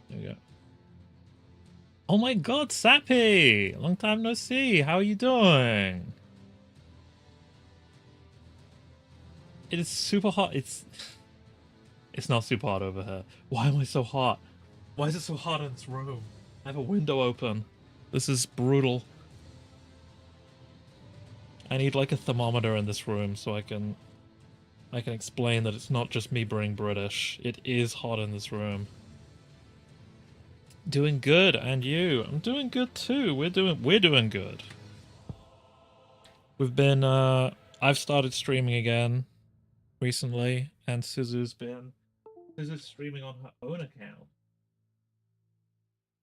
There we go. Oh my god, Sappy! Long time no see. How are you doing? It is super hot. It's not super hot over here. Why am I so hot? Why is it so hot in this room? I have a window open. This is brutal. I need like a thermometer in this room so I can explain that it's not just me being British. It is hot in this room. Doing good, and you? I'm doing good too. We're doing good. We've been I've started streaming again recently, and Suzu's streaming on her own account.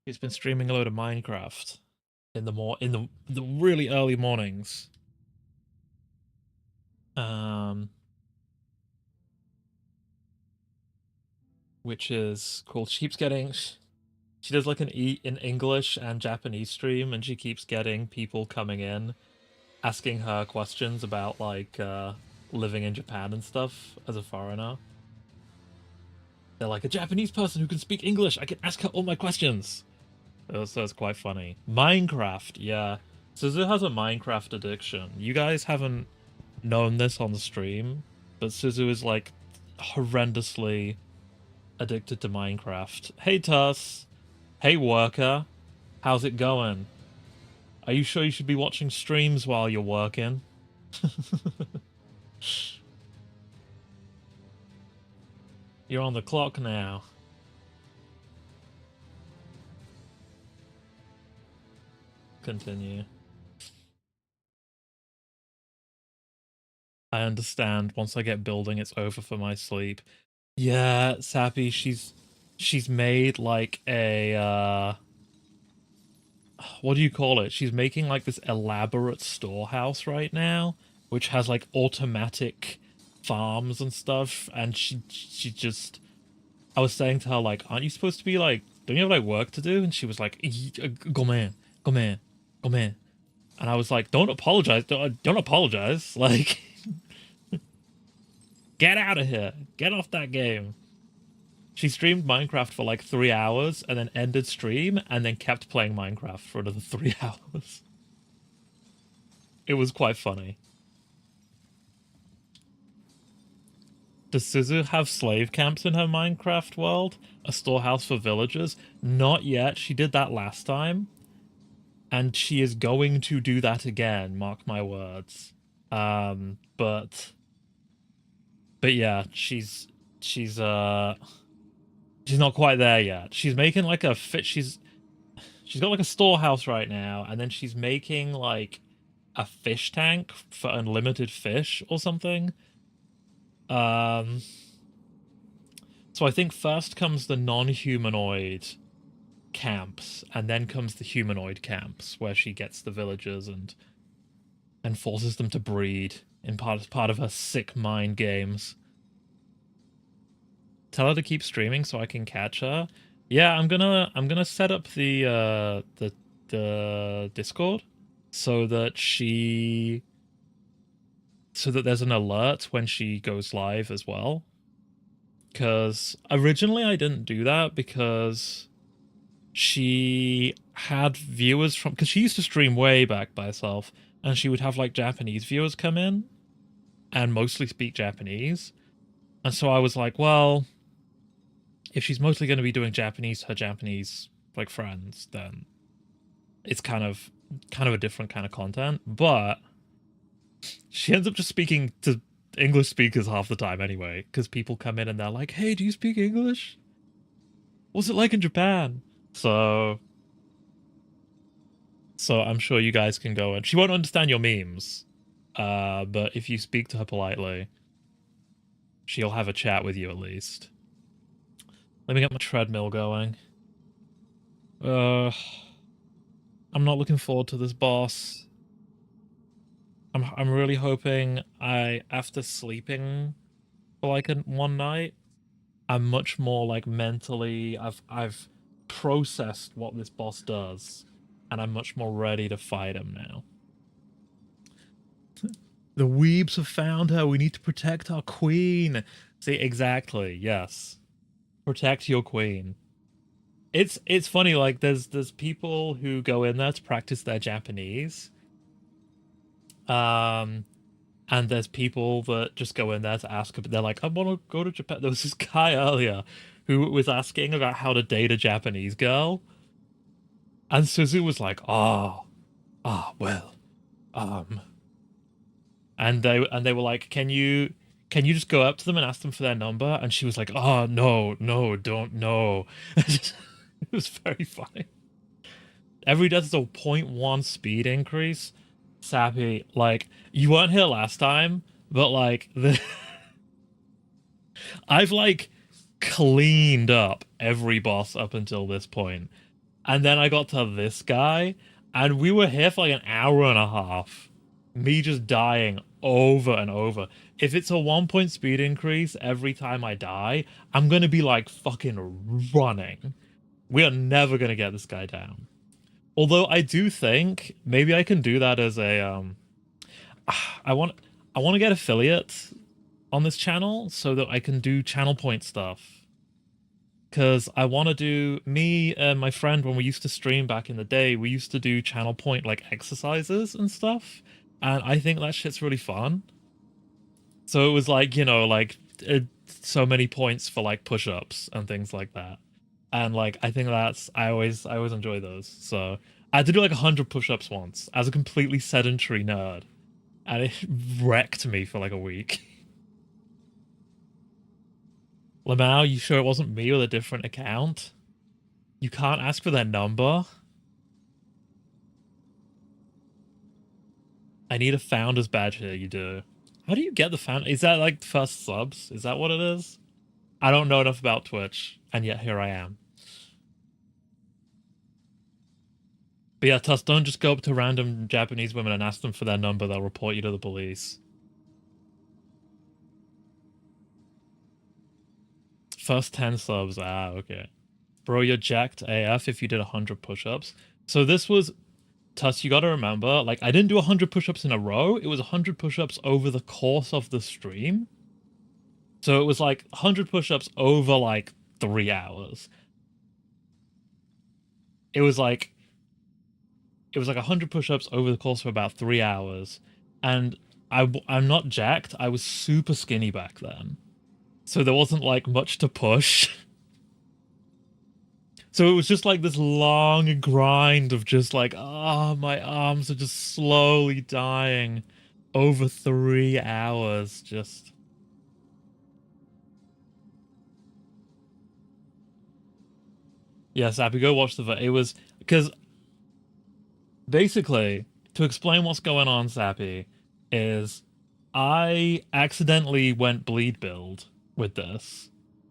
She's been streaming a load of Minecraft in the really early mornings. Um which is cool. She does like an English and Japanese stream, and she keeps getting people coming in asking her questions about like living in Japan and stuff as a foreigner. They're like, a Japanese person who can speak English, I can ask her all my questions. So it's quite funny. Minecraft, yeah. Suzu has a Minecraft addiction. You guys haven't known this on the stream, but Suzu is like horrendously addicted to Minecraft. Hey Tuss. Hey worker. How's it going? Are you sure you should be watching streams while you're working? You're on the clock now. Continue. I understand. Once I get building, it's over for my sleep. Yeah, Sappy, she's made like a what do you call it? She's making like this elaborate storehouse right now, which has like automatic farms and stuff, and she just I was saying to her like, aren't you supposed to be like, don't you have like work to do? And she was like, go man, go man, go man. And I was like, don't apologize, don't apologize. Like, get out of here, get off that game. She streamed Minecraft for like 3 hours and then ended stream and then kept playing Minecraft for another 3 hours. It was quite funny. Does Suzu have slave camps in her Minecraft world? A storehouse for villagers? Not yet. She did that last time. And she is going to do that again, mark my words. But yeah, she's not quite there yet. She's making like a fit she's got like a storehouse right now, and then she's making like a fish tank for unlimited fish or something. Um, so I think first comes the non-humanoid camps, and then comes the humanoid camps where she gets the villagers and forces them to breed in part of her sick mind games. Tell her to keep streaming so I can catch her. Yeah, I'm gonna set up the Discord so that there's an alert when she goes live as well. Because originally I didn't do that because she had viewers from, because she used to stream way back by herself, and she would have like Japanese viewers come in and mostly speak Japanese. And so I was like, well, if she's mostly going to be doing Japanese to her Japanese like friends, then it's kind of a different kind of content. But she ends up just speaking to English speakers half the time anyway, because people come in and they're like, "Hey, do you speak English? What's it like in Japan?" So, so I'm sure you guys can go and she won't understand your memes, but if you speak to her politely, she'll have a chat with you at least. Let me get my treadmill going. Uh, I'm not looking forward to this boss. I'm really hoping after sleeping for like one night, I'm much more like mentally I've processed what this boss does, and I'm much more ready to fight him now. The weebs have found her. We need to protect our queen. See, exactly. Yes. Protect your queen. it's funny, like there's people who go in there to practice their Japanese. Um and there's people that just go in there to ask, they're like, I want to go to Japan. There was this guy earlier who was asking about how to date a Japanese girl, and Suzu was like, well, um, and they were like, can you just go up to them and ask them for their number? And she was like, oh no, no, don't know. It was very funny. Every death is a point 0.1 speed increase. Sappy, like you weren't here last time, but like I've like cleaned up every boss up until this point. And then I got to this guy, and we were here for like an hour and a half. Me just dying over and over. If it's a 1 point speed increase every time I die, I'm gonna be like fucking running. We are never gonna get this guy down. Although I do think maybe I can do that as a I want I want to get affiliate on this channel so that I can do channel point stuff. Because I want to do, me and my friend, when we used to stream back in the day, we used to do channel point like exercises and stuff. And I think that shit's really fun. So it was like, like so many points for like push-ups and things like that. And like, I think I always enjoy those. So I had to do like 100 push-ups once as a completely sedentary nerd. And it wrecked me for like a week. Lamau, you sure it wasn't me with a different account? You can't ask for their number? I need a founder's badge here, you do. How do you get the founder? Is that like the first subs? Is that what it is? I don't know enough about Twitch, and yet here I am. But yeah, Tuss, don't just go up to random Japanese women and ask them for their number, they'll report you to the police. First 10 subs, okay. Bro, you're jacked AF if you did 100 push-ups. So this was, Tuss, you gotta remember, like, I didn't do 100 push-ups in a row. It was 100 push-ups over the course of the stream. So it was like 100 push-ups over like 3 hours. It was like 100 push-ups over the course of about 3 hours. And I'm not jacked. I was super skinny back then. So there wasn't like much to push. So it was just like this long grind of just like, my arms are just slowly dying over 3 hours. Just. Yes, Abby, go watch the. It was because basically, to explain what's going on, Sappy, is I accidentally went bleed build with this,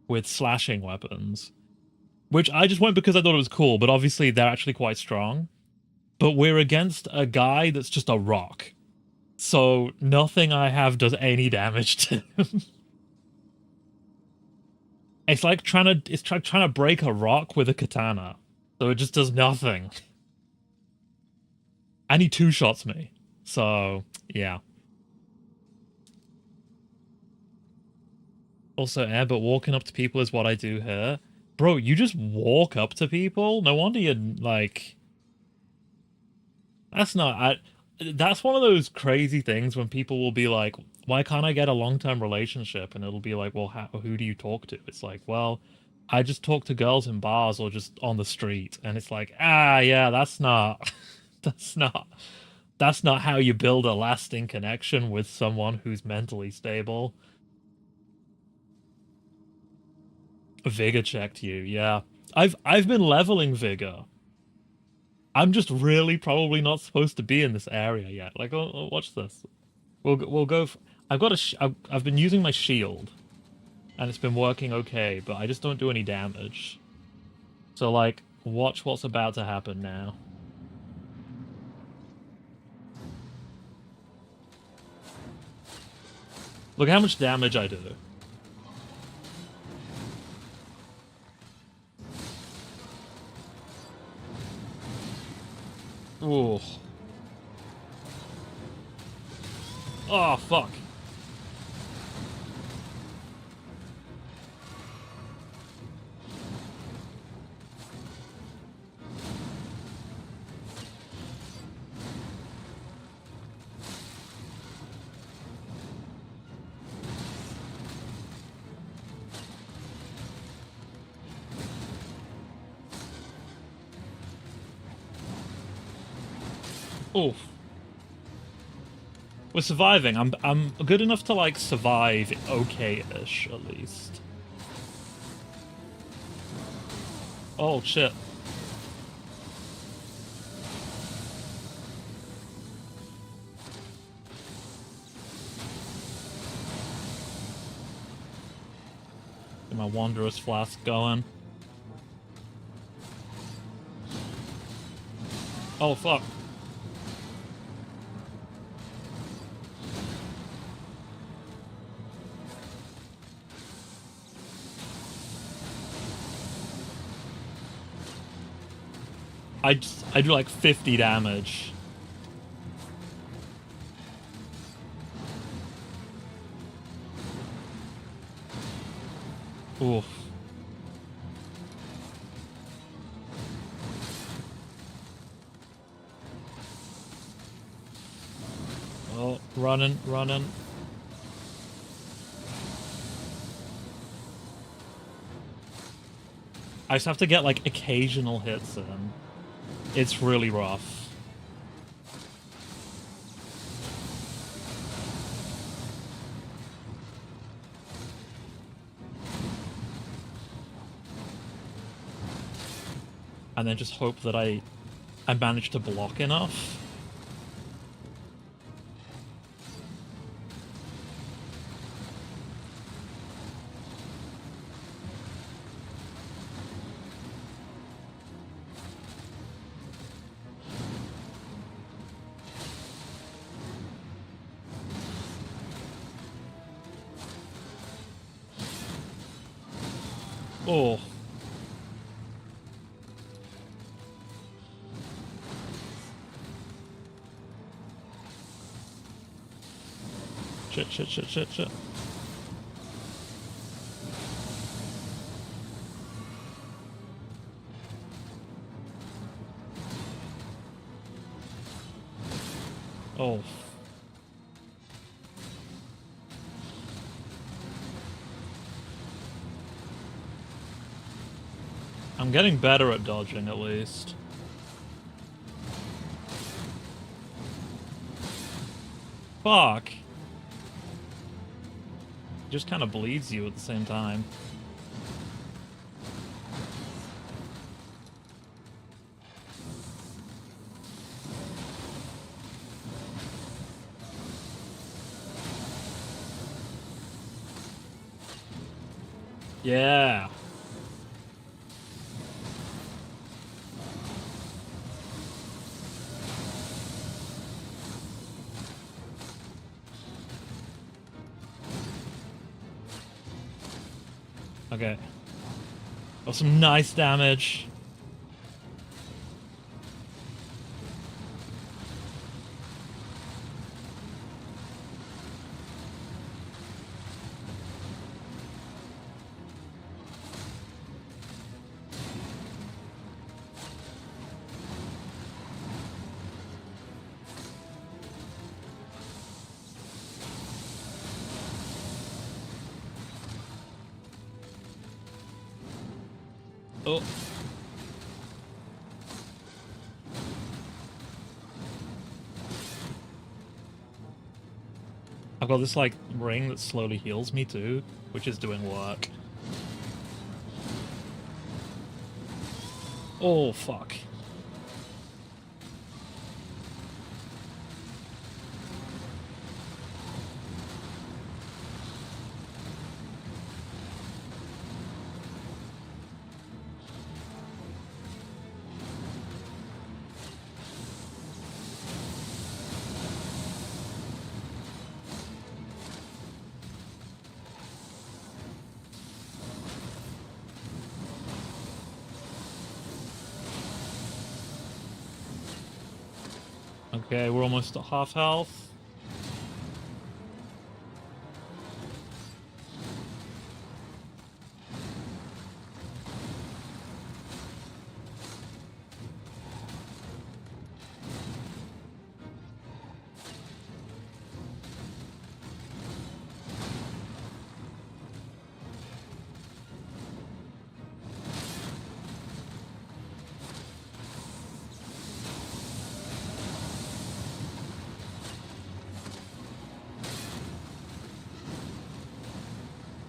with slashing weapons, which I just went because I thought it was cool, but obviously they're actually quite strong. But we're against a guy that's just a rock. So nothing I have does any damage to him. It's like trying to break a rock with a katana. So it just does nothing. And he two-shots me. So, yeah. Also, but walking up to people is what I do here. Bro, you just walk up to people? No wonder you're, like... That's not... That's one of those crazy things when people will be like, why can't I get a long-term relationship? And it'll be like, well, who do you talk to? It's like, well, I just talk to girls in bars or just on the street. And it's like, yeah, that's not... That's not how you build a lasting connection with someone who's mentally stable. Vigor checked you, yeah. I've been leveling Vigor. I'm just really probably not supposed to be in this area yet. Like, watch this. We'll go. I've been using my shield, and it's been working okay, but I just don't do any damage. So like, watch what's about to happen now. Look how much damage I do. Ooh. Oh, fuck. Oh, we're surviving. I'm good enough to like survive okay-ish at least. Oh shit. Get my Wanderer's Flask going. Oh fuck. I do like 50 damage. Oof. Oh, running, running. I just have to get like occasional hits in. It's really rough. And then just hope that I manage to block enough. Oh. Shit, shit, shit, shit, shit. Oh. I'm getting better at dodging, at least. Fuck. Just kind of bleeds you at the same time. Yeah. Okay. Oh, some nice damage. Oh. I've got this, like, ring that slowly heals me, too, which is doing work. Oh, fuck. Okay, we're almost at half health.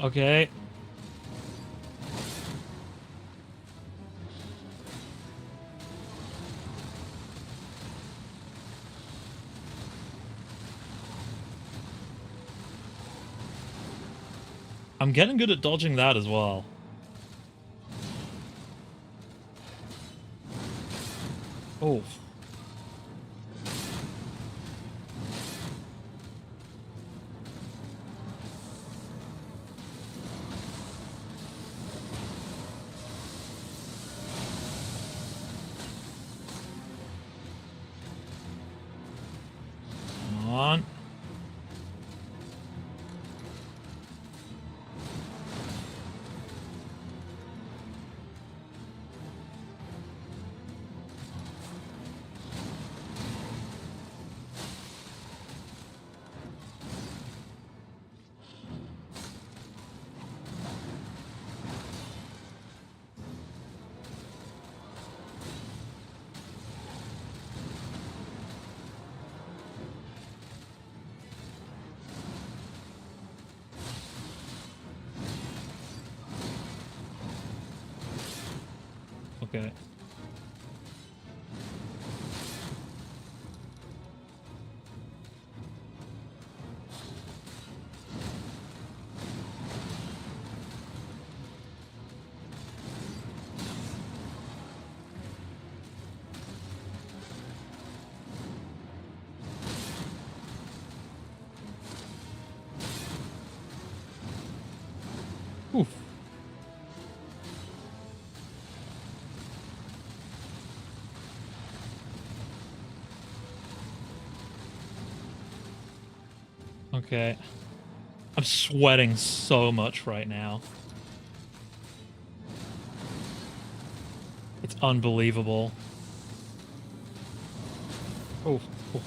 Okay. I'm getting good at dodging that as well. Oh. Come on. Okay. Oof. Okay. I'm sweating so much right now. It's unbelievable. Oh. Oh.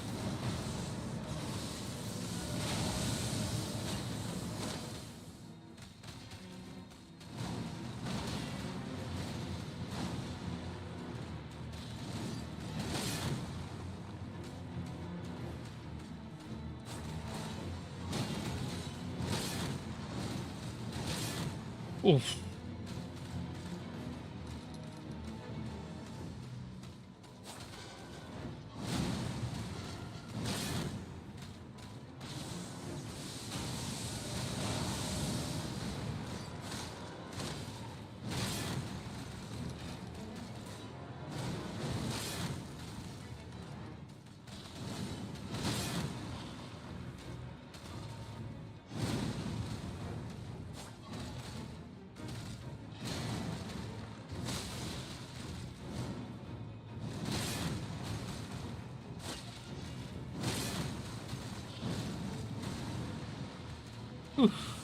Oof. Oof.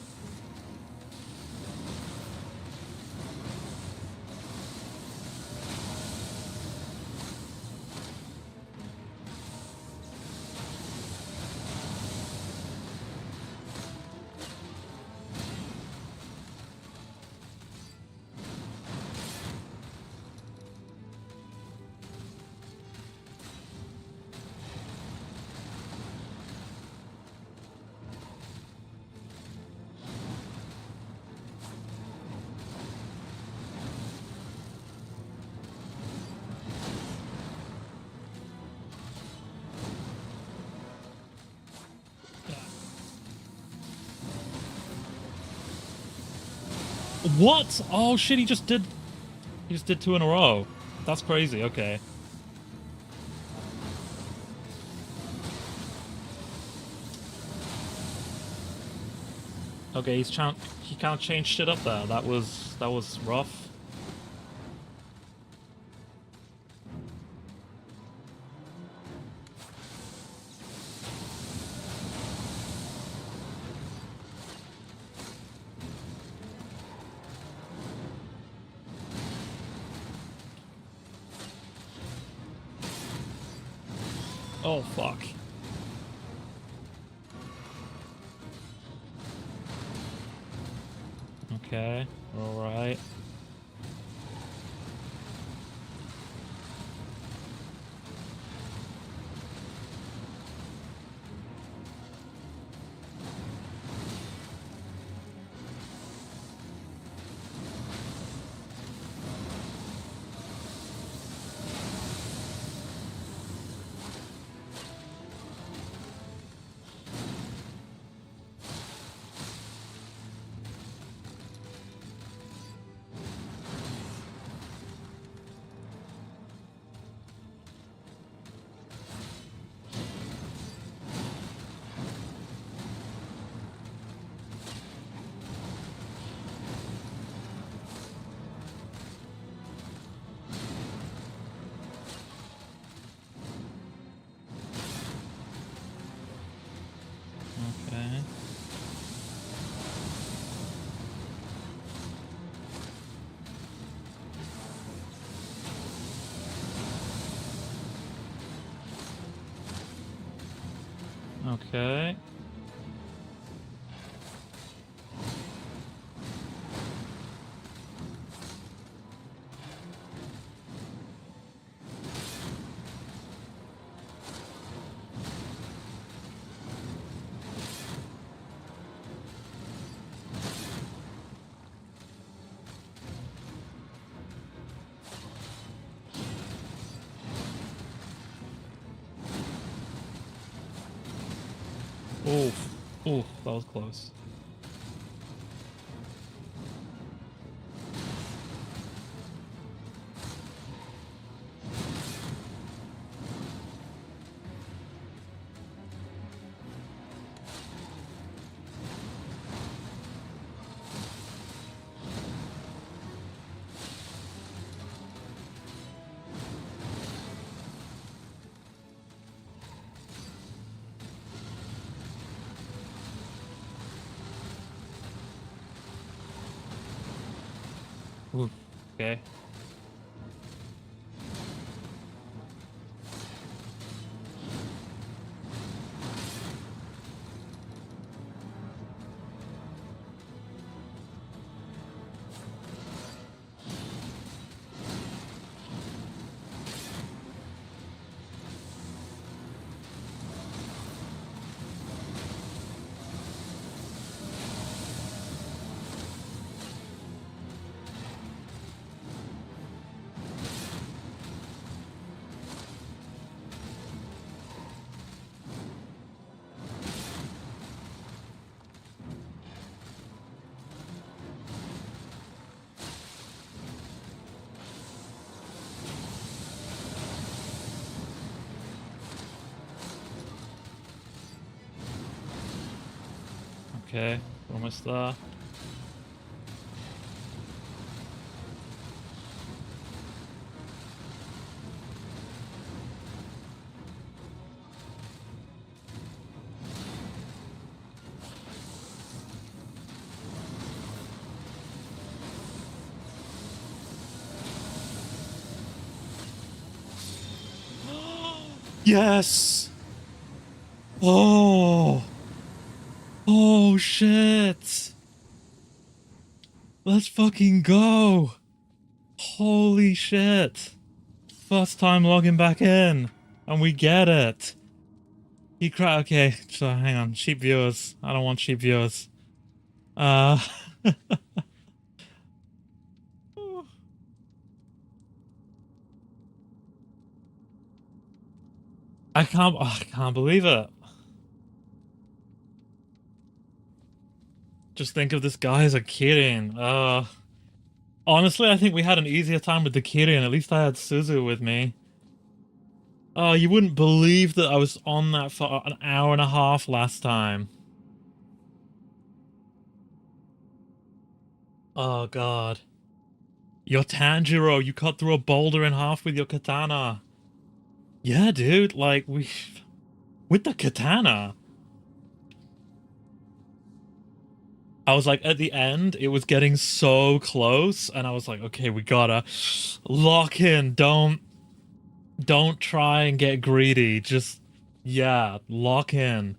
What? Oh shit, he just did two in a row. That's crazy. Okay. Okay, he can't change shit up there. That was rough. Oh fuck. Okay. All right. Okay. Oof. Oof, that was close. Oof. Okay. Okay. Almost there. Yes! Oh! Oh shit! Let's fucking go! Holy shit! First time logging back in, and we get it. He cried. Okay, so hang on. Sheep viewers. I don't want sheep viewers. Uh, I can't believe it. Just think of this guy as a Kirin. Honestly, I think we had an easier time with the Kirin. At least I had Suzu with me. You wouldn't believe that I was on that for an hour and a half last time. Oh god. Your Tanjiro, you cut through a boulder in half with your katana. Yeah, dude, like we with the katana. I was like at the end, it was getting so close, and I was like, okay, we gotta lock in. Don't try and get greedy. Just yeah, lock in.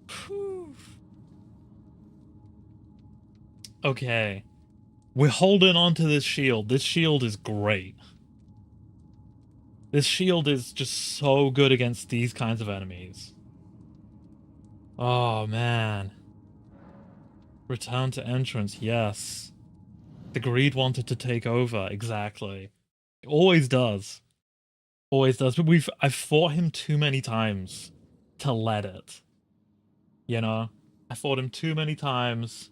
Whew. Okay. We're holding on to this shield. This shield is great. This shield is just so good against these kinds of enemies. Oh man. Return to entrance, yes. The greed wanted to take over, exactly. It always does. Always does. But I've fought him too many times to let it. You know? I fought him too many times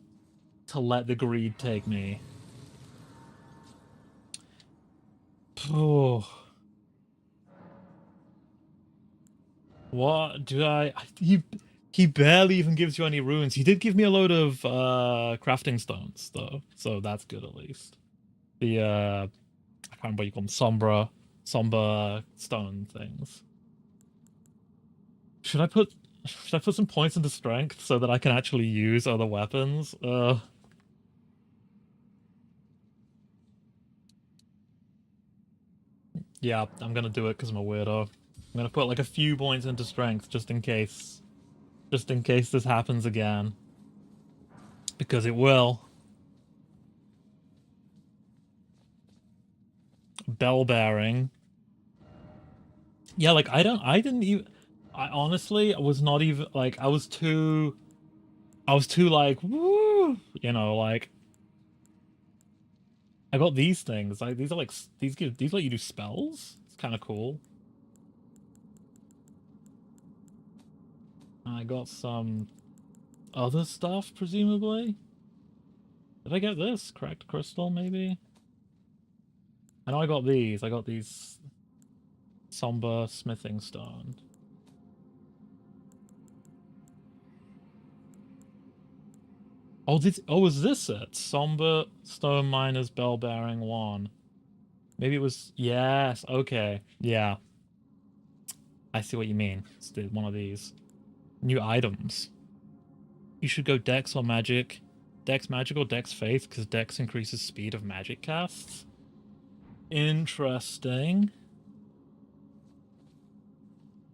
to let the greed take me. Oh, what do I he barely even gives you any runes. He did give me a load of crafting stones though, so that's good at least. The I can't remember what you call them, somber stone things. Should I put should I put some points into strength so that I can actually use other weapons? Yeah, I'm gonna do it because I'm a weirdo. I'm gonna put like a few points into strength just in case. Just in case this happens again. Because it will. Bell bearing. Yeah, like I didn't even I honestly was not even like I was too like woo, like I got these things. Like these are like these let you do spells. It's kind of cool. I got some other stuff presumably. Did I get this? Cracked crystal maybe? I know I got these. I got these somber smithing stone. Oh, was this it? Somber stone miners bell bearing one. Maybe it was yes, okay. Yeah. I see what you mean. It's one of these. New items. You should go Dex or Magic. Dex Magic or Dex Faith, because Dex increases speed of magic casts. Interesting.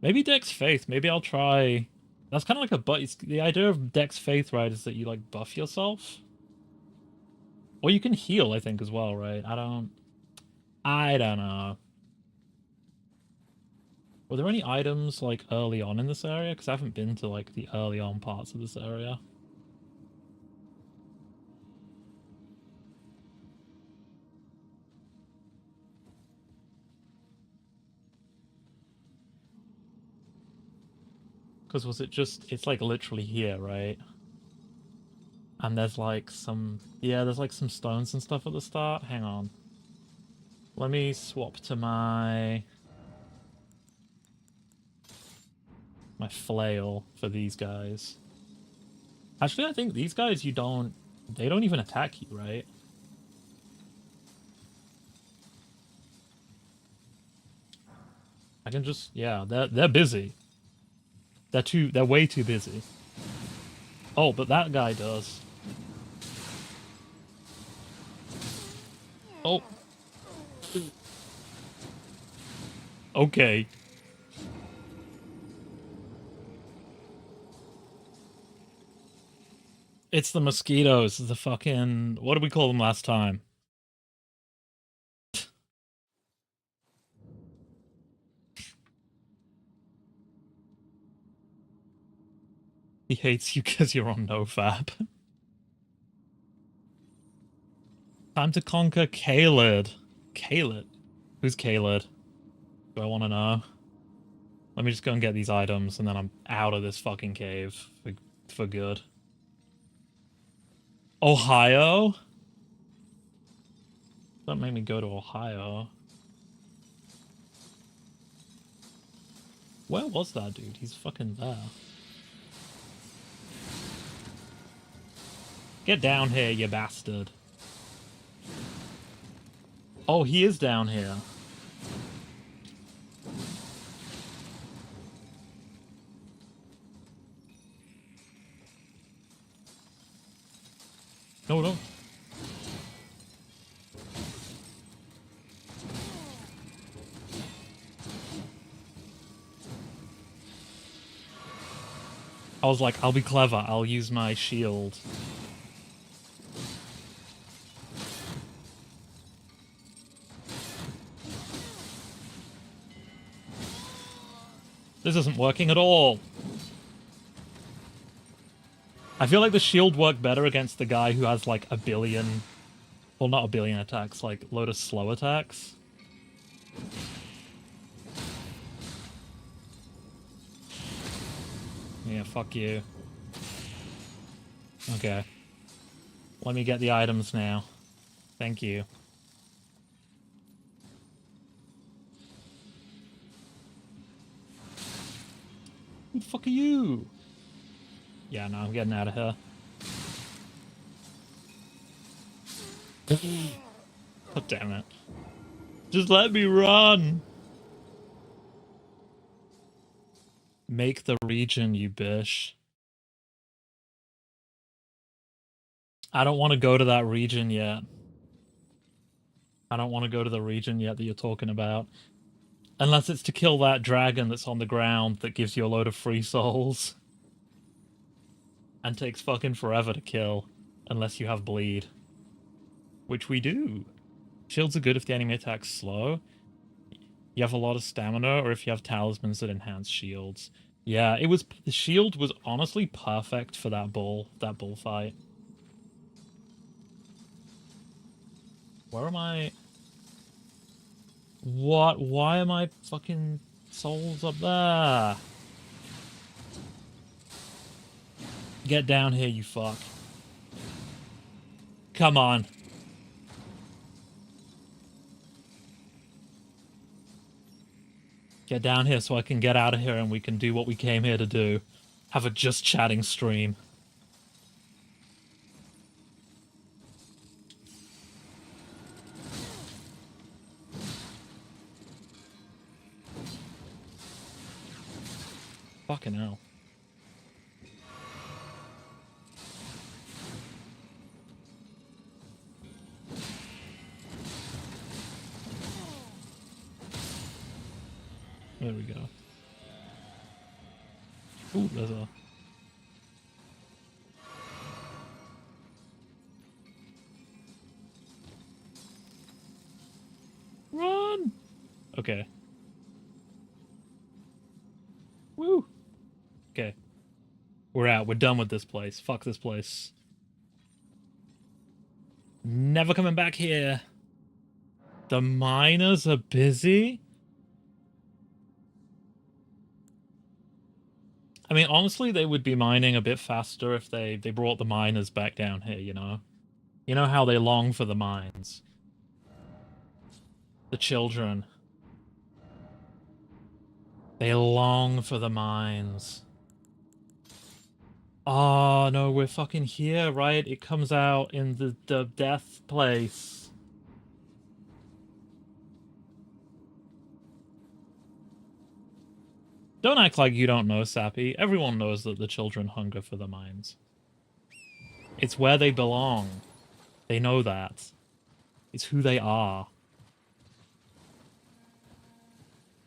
Maybe Dex Faith. Maybe I'll try. That's kind of like a the idea of Dex Faith, right, is that you like buff yourself. Or you can heal, I think, as well, right? I don't know. Were there any items like early on in this area? Because I haven't been to like the early on parts of this area. Because was it just, it's like literally here, right? And there's like some, yeah, there's like some stones and stuff at the start. Hang on. Let me swap to my flail for these guys. Actually, I think these guys they don't even attack you, right? I can just, yeah, they're busy. They're way too busy. Oh, but that guy does. Oh, okay. It's the mosquitoes, the fucking, what did we call them last time? He hates you because you're on nofap. Time to conquer Kaled. Kaled? Who's Kaled? Do I want to know? Let me just go and get these items, and then I'm out of this fucking cave for good. Ohio? Don't make me go to Ohio. Where was that dude? He's fucking there. Get down here, you bastard. Oh, he is down here. No, no. I was like, I'll be clever. I'll use my shield. This isn't working at all. I feel like the shield worked better against the guy who has like a billion, well, not a billion attacks, like a load of slow attacks. Yeah, fuck you. Okay. Let me get the items now. Thank you. Who the fuck are you? Yeah, no, I'm getting out of here. God damn it. Just let me run! Make the region, you bitch. I don't want to go to that region yet. I don't want to go to the region yet that you're talking about. Unless it's to kill that dragon that's on the ground that gives you a load of free souls. And takes fucking forever to kill. Unless you have bleed. Which we do. Shields are good if the enemy attack's slow. You have a lot of stamina, or if you have talismans that enhance shields. Yeah, it was the shield was honestly perfect for that bullfight. Where am I? What? Why am I fucking souls up there? Get down here, you fuck. Come on. Get down here so I can get out of here and we can do what we came here to do. Have a just chatting stream. Fucking hell. There we go. Ooh, there's a... Run! Okay. Woo! Okay. We're out. We're done with this place. Fuck this place. Never coming back here. The miners are busy? I mean, honestly, they would be mining a bit faster if they brought the miners back down here, you know? You know how they long for the mines. The children. They long for the mines. Oh, no, we're fucking here, right? It comes out in the death place. Don't act like you don't know, Sappy. Everyone knows that the children hunger for the mines. It's where they belong. They know that. It's who they are.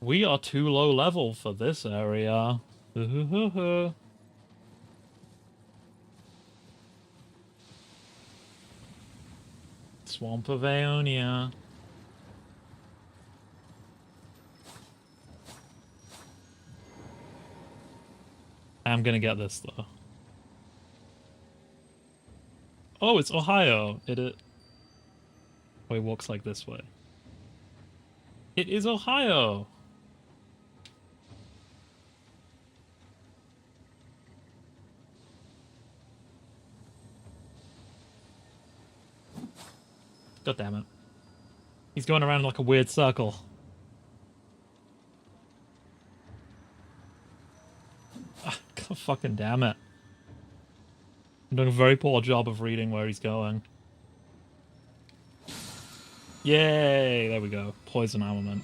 We are too low level for this area. Swamp of Aeonia. I'm gonna get this, though. Oh, it's Ohio. It Oh, he walks like this way. It is Ohio! God damn it. He's going around like a weird circle. God fucking damn it. I'm doing a very poor job of reading where he's going. Yay! There we go. Poison armament.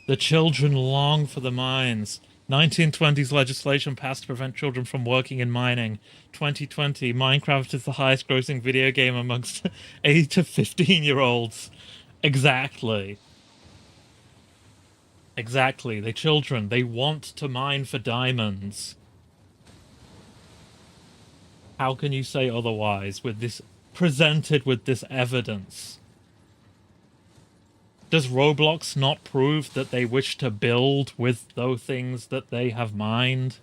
The children long for the mines. 1920s legislation passed to prevent children from working in mining. 2020, Minecraft is the highest grossing video game amongst 8 to 15-year-olds. Exactly. Exactly. The children, they want to mine for diamonds. How can you say otherwise with this presented with this evidence? Does Roblox not prove that they wish to build with those things that they have mined?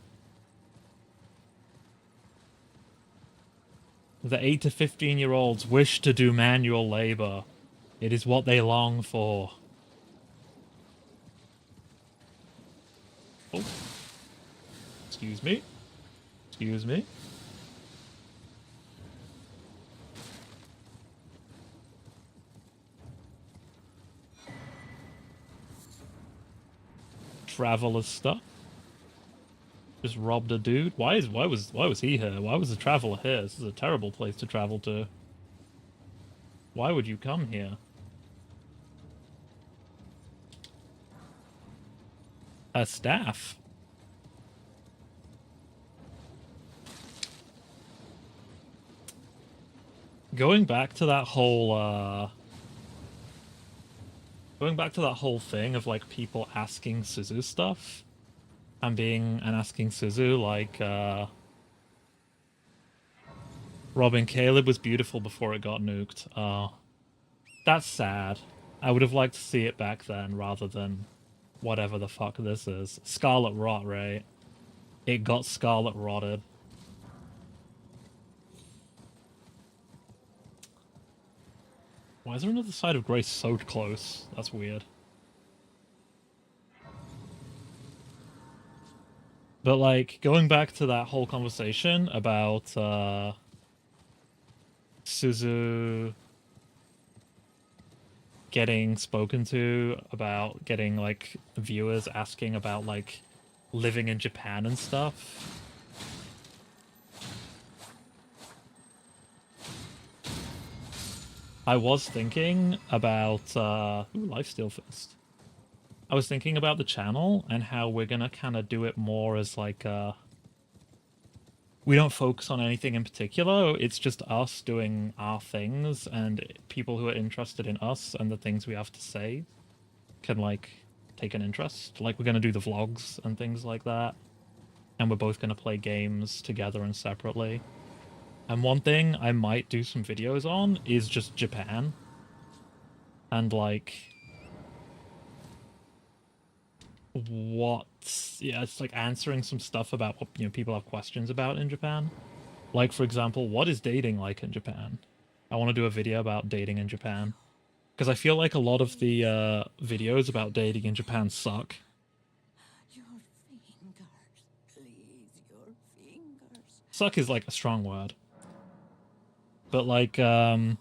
The 8 to 15-year-olds wish to do manual labor. It is what they long for. Oh. Excuse me. Excuse me. Traveler stuff. Just robbed a dude. Why was he here? Why was the traveler here? This is a terrible place to travel to. Why would you come here? A staff. Going back to that whole Going back to that whole thing of like people asking Suzu stuff and asking Suzu like Robin Caleb was beautiful before it got nuked. That's sad. I would have liked to see it back then rather than whatever the fuck this is. Scarlet Rot, right? It got Scarlet Rotted. Why is there another side of Grace so close? That's weird. But like going back to that whole conversation about Suzu getting spoken to, about getting like viewers asking about like living in Japan and stuff. I was thinking about lifesteal first. I was thinking about the channel and how we're gonna kind of do it more as like we don't focus on anything in particular. It's just us doing our things, and people who are interested in us and the things we have to say can like take an interest. Like we're gonna do the vlogs and things like that, and we're both gonna play games together and separately. And one thing I might do some videos on is just Japan. And like it's like answering some stuff about what people have questions about in Japan. Like for example, what is dating like in Japan? I want to do a video about dating in Japan. Because I feel like a lot of the videos about dating in Japan suck. Your fingers, please, your fingers. Suck is like a strong word. But like, a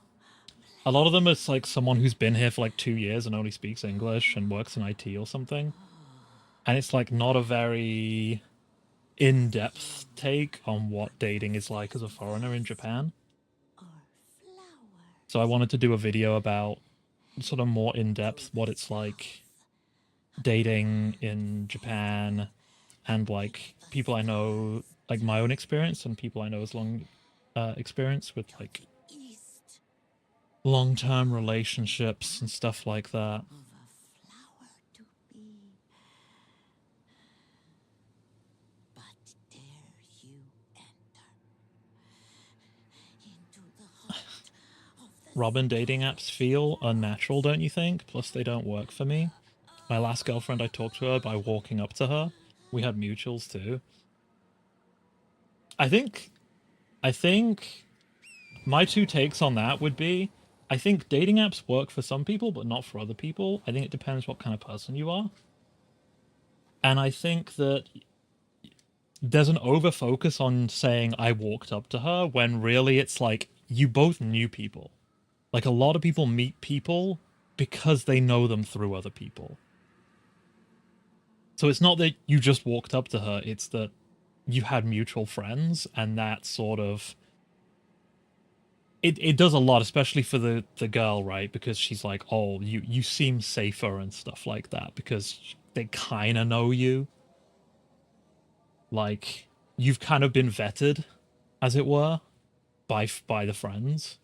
lot of them is like someone who's been here for like 2 years and only speaks English and works in IT or something. And it's like not a very in-depth take on what dating is like as a foreigner in Japan. So I wanted to do a video about sort of more in-depth what it's like dating in Japan, and like people I know, like my own experience and people I know as long experience with like long-term relationships and stuff like that. Robin dating apps feel unnatural, don't you think? Plus, they don't work for me. My last girlfriend, I talked to her by walking up to her. We had mutuals too. I think my two takes on that would be, I think dating apps work for some people, but not for other people. I think it depends what kind of person you are. And I think that there's an over focus on saying I walked up to her when really it's like you both knew people. Like a lot of people meet people because they know them through other people. So it's not that you just walked up to her, it's that you had mutual friends, and that sort of it does a lot, especially for the girl, right? Because she's like, oh, you seem safer and stuff like that because they kind of know you. Like you've kind of been vetted, as it were, by the friends.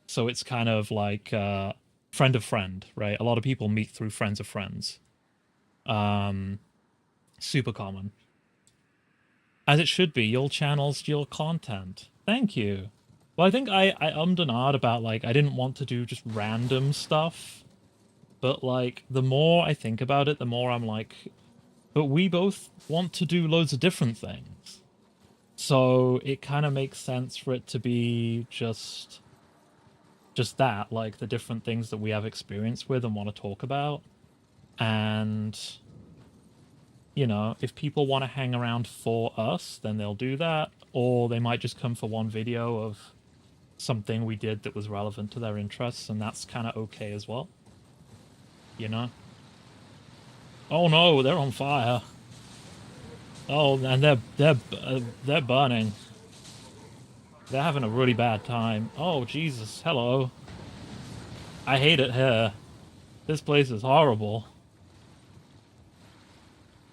So it's kind of like friend of friend, right? A lot of people meet through friends of friends. Super common. As it should be, your channel's your content. Thank you. Well, I think I ummed and ahed about, like, I didn't want to do just random stuff. But, like, the more I think about it, the more I'm like, but we both want to do loads of different things. So it kind of makes sense for it to be just that, like the different things that we have experience with and want to talk about. And if people want to hang around for us, then they'll do that, or they might just come for one video of something we did that was relevant to their interests, and that's kind of okay as well. Oh no, they're on fire. Oh, and they're burning. They're having a really bad time. Oh, Jesus, hello. I hate it here. This place is horrible.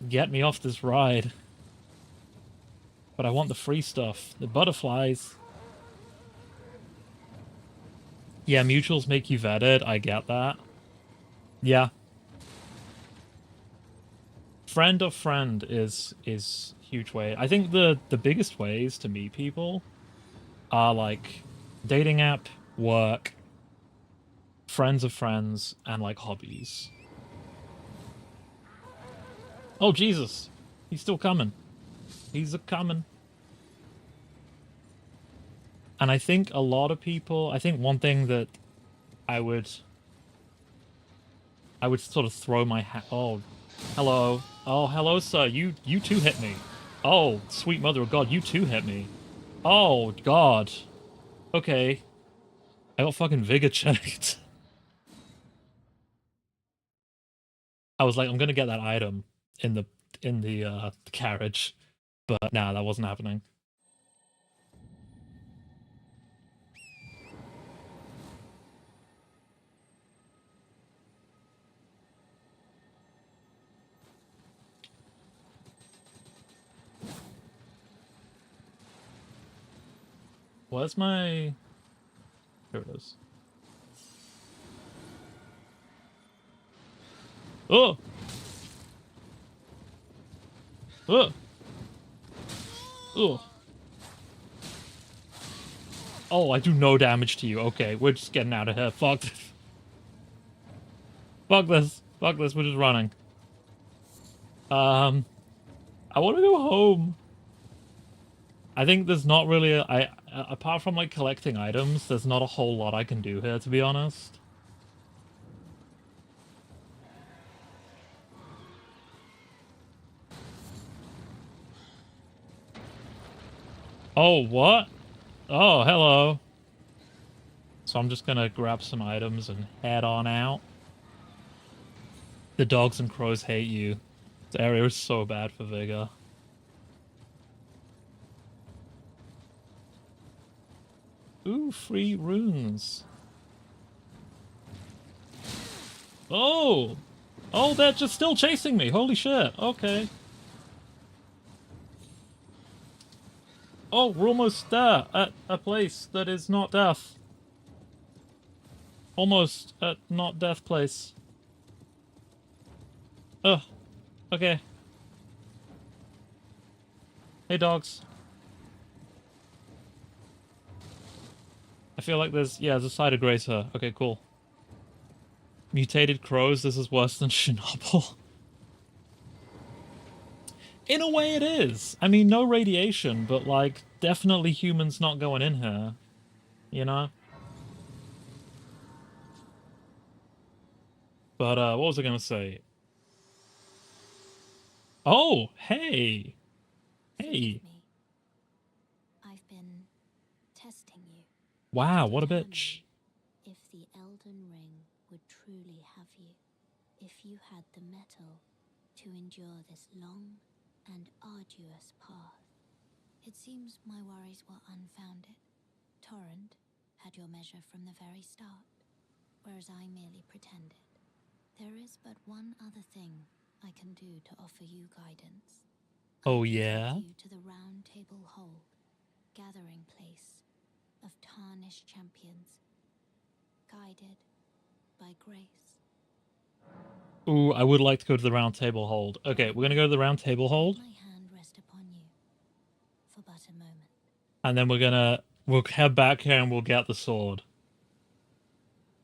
Get me off this ride. But I want the free stuff. The butterflies. Yeah, mutuals make you vetted. I get that. Yeah. Friend of friend is huge way. I think the biggest ways to meet people are like dating app, work, friends of friends, and like hobbies. Oh Jesus. He's still coming. He's a coming. And I think a lot of people, I think one thing that I would sort of throw my hat. Oh, hello. Oh, hello, sir. You too hit me. Oh, sweet mother of God, you too hit me. Oh God. Okay. I got fucking vigor checked. I was like, I'm gonna get that item in the carriage, but nah, that wasn't happening. Where's my? Here it is. Oh, oh, oh. Oh, I do no damage to you. Okay, we're just getting out of here. Fuck this. Fuck this. Fuck this. We're just running. I want to go home. I think there's not really apart from like collecting items, there's not a whole lot I can do here, to be honest. Oh, what? Oh, hello. So I'm just gonna grab some items and head on out. The dogs and crows hate you. This area is so bad for Vigor. Ooh, free runes. Oh! Oh, they're just still chasing me. Holy shit. Okay. Oh, we're almost there at a place that is not death. Almost at not death place. Ugh. Okay. Hey, dogs. I feel like there's a side of grace here. Okay, cool. Mutated crows, this is worse than Chernobyl. In a way it is. I mean, no radiation, but like, definitely humans not going in here. You know? But, what was I gonna say? Oh, hey! Hey! Forgive me. I've been testing you. Wow, what a Determine bitch. if the Elden Ring would truly have you. If you had the mettle to endure this long and arduous path. It seems my worries were unfounded. Torrent had your measure from the very start, whereas I merely pretended. There is but one other thing I can do to offer you guidance. Oh, I yeah? present you to the Round Table Hold, gathering place of tarnished champions, guided by grace. Ooh, I would like to go to the round table hold. Okay, we're gonna go to the round table hold, Let my hand rest upon you for but a moment. and then we'll head back here and we'll get the sword.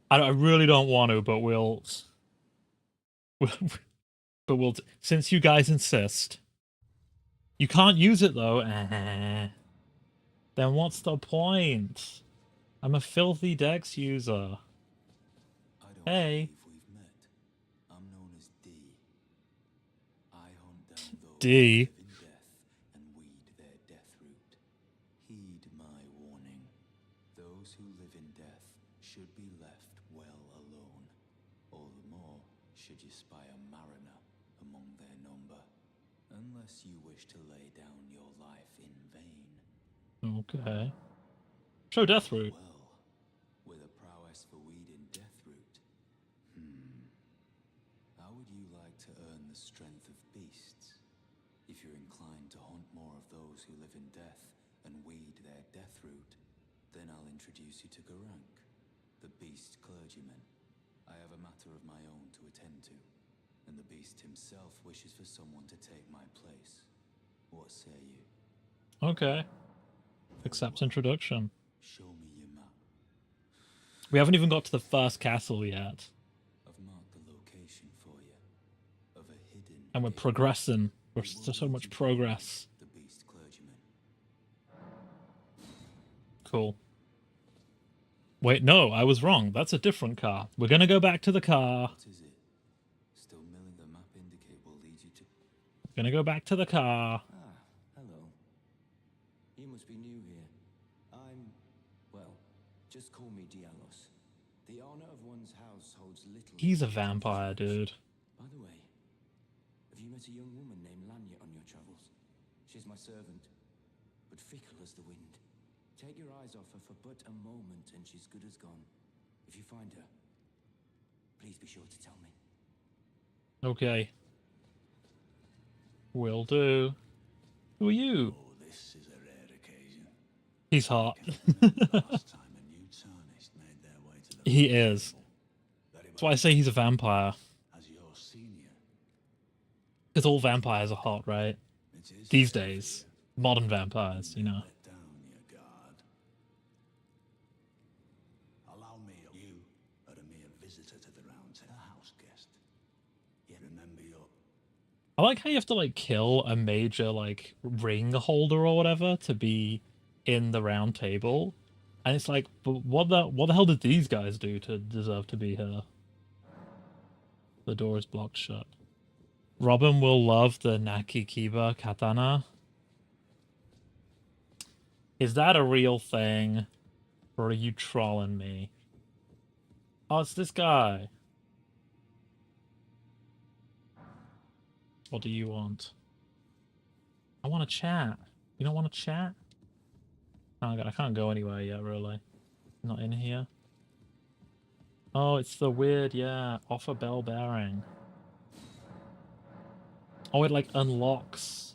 I really don't want to, but we'll but since you guys insist. You can't use it though. Then what's the point? I'm a filthy Dex user. I don't Hey, believe we've met. I'm known as D. I hunt down those who D. live in death and weed their death root. Heed my warning. Those who live in death should be left well alone. All the more should you spy a mariner among their number. Unless you wish to lay down your life in vain. Okay. Show death root. Well, with a prowess for weeding deathroot. How would you like to earn the strength of beasts? If you're inclined to hunt more of those who live in death and weed their deathroot, then I'll introduce you to Garank, the beast clergyman. I have a matter of my own to attend to, and the beast himself wishes for someone to take my place. What say you? Okay. Accept introduction. Show me your map. We haven't even got to the first castle yet. I've marked the location for you of a hidden And we're gate. progressing. We're It will so lead much you to progress. the beast clergyman. Cool. Wait, no, I was wrong. That's a different car. We're gonna go back to the car. What is it? Still milling the map indicate will lead you to... Gonna go back to the car. Ah, hello. You must be new here. Well, just call me Dialos. The honor of one's house holds little... He's a vampire, dude. By the way, have you met a young woman named Lanya on your travels? She's my servant, but fickle as the wind. Take your eyes off her for but a moment and she's good as gone. If you find her, please be sure to tell me. Okay. Will do. Who are you? Oh, this is a rare occasion. He's hot. Last time a new tarnished made their way to the He is. table. Very That's why I say he's a vampire. as your senior. Because all vampires are hot, right? It is These fair days. Modern vampires, you know. Let down your guard. Allow me, you are a mere visitor to the round table, a house guest. Yet remember your... I like how you have to, like, kill a major, like, ring holder or whatever to be in the round table. And it's like, but what the hell did these guys do to deserve to be here? The door is blocked shut. Robin will love the Nakikiba katana. Is that a real thing? Or are you trolling me? Oh, it's this guy. What do you want? I want to chat. You don't want to chat? Oh, God, I can't go anywhere yet, really. Not in here. Oh, it's the weird, yeah. Offer bell bearing. Oh, it, like, unlocks.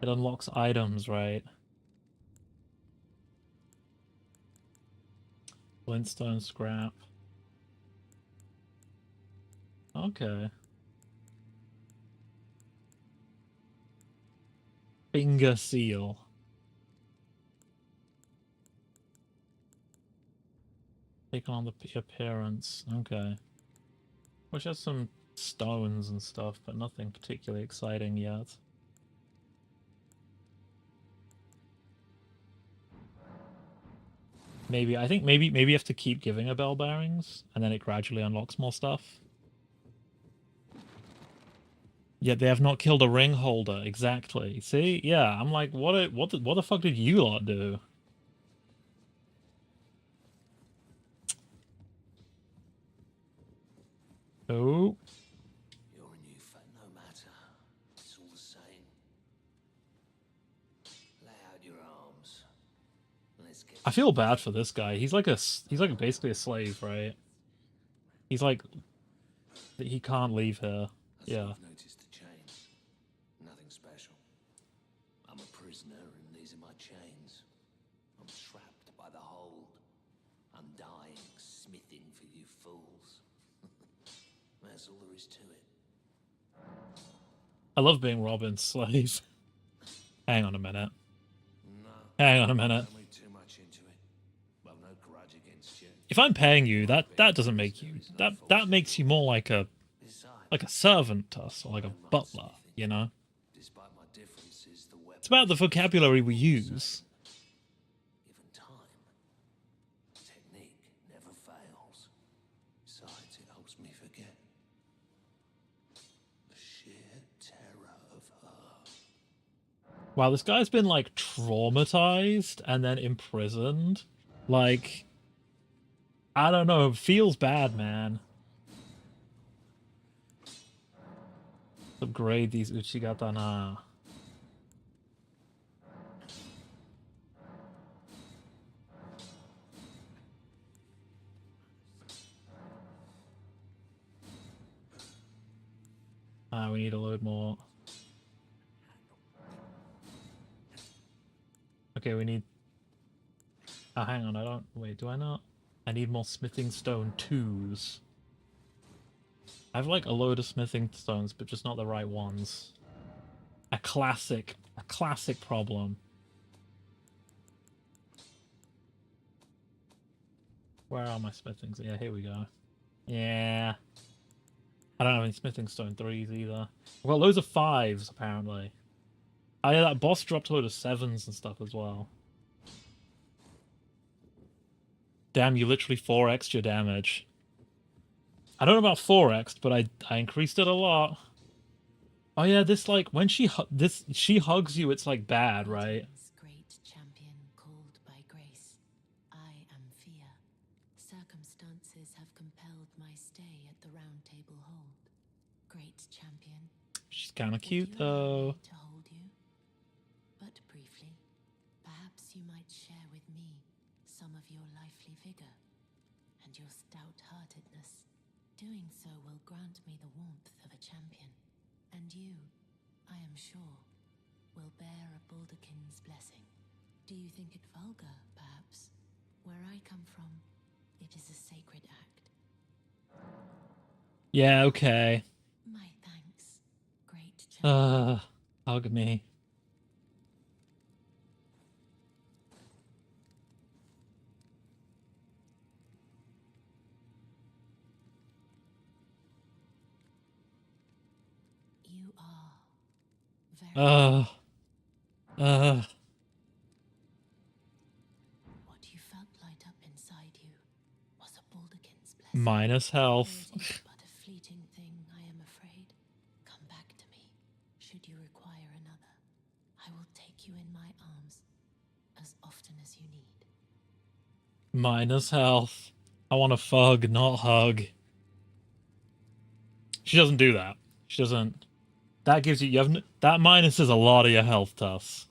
It unlocks items, right? Flintstone scrap. Okay. Finger seal. Taking on the appearance. Okay. Which has some stones and stuff, but nothing particularly exciting yet. Maybe, I think maybe you have to keep giving her bell bearings, and then it gradually unlocks more stuff. Yet they have not killed a ring holder. Exactly. See? Yeah, I'm like, what the fuck did you lot do? Oh. You're a new fat, no matter. It's all the same. Lay out your arms. Let's get... I feel bad for this guy. He's like basically a slave, right? He's like, he can't leave here. Yeah. I've noticed the chains. Nothing special. I'm a prisoner and these are my chains. I'm trapped by the hold. I'm dying, smithing for you fools. That's all there is to it. I love being Robin's slave. Hang on a minute. No. Hang on a minute. Don't read too much into it. Well, no grudge against you. If I'm paying you, that doesn't make you, that makes you more like a servant to us, or like a butler, you know? Despite my differences, the weapon... It's about the vocabulary we use. Given time, technique never fails. Besides, it helps me forget the sheer terror of her. Wow, this guy's been, like, traumatized and then imprisoned. Like, I don't know, it feels bad, man. Upgrade these Uchigatana. We need a load more. Okay, we need... Oh, hang on, I don't... Wait, do I not? I need more smithing stone 2s. I have like a load of smithing stones, but just not the right ones. A classic problem. Where are my smithings? Yeah, here we go. Yeah. I don't have any smithing stone 3s either. I've got loads of 5s, apparently. Oh yeah, that boss dropped a load of 7s and stuff as well. Damn, you literally 4x'd your damage. I don't know about 4x'd, but I increased it a lot. Oh yeah, this like when she hugs you, it's like bad, right? Elden's great champion called by grace. I am fear. Circumstances have compelled my stay at the Round Table Hold. Great champion. She's kind of Would cute you allow though. me to hold you? But briefly, perhaps you might share with me some of your lively vigor and your stout-heartedness. Doing so will grant me the warmth of a champion, and you, I am sure, will bear a Baldakin's blessing. Do you think it vulgar, perhaps? Where I come from, it is a sacred act. Yeah, okay. My thanks, great champion. Hug me. You are very what you felt light up inside you was a Baldakin's blessing. Minus health. Though it is but a fleeting thing, I am afraid. Come back to me, should you require another. I will take you in my arms as often as you need. Minus health. I want to fug, not hug. She doesn't do that. She doesn't. That gives you have that minuses a lot of your health, Tuss.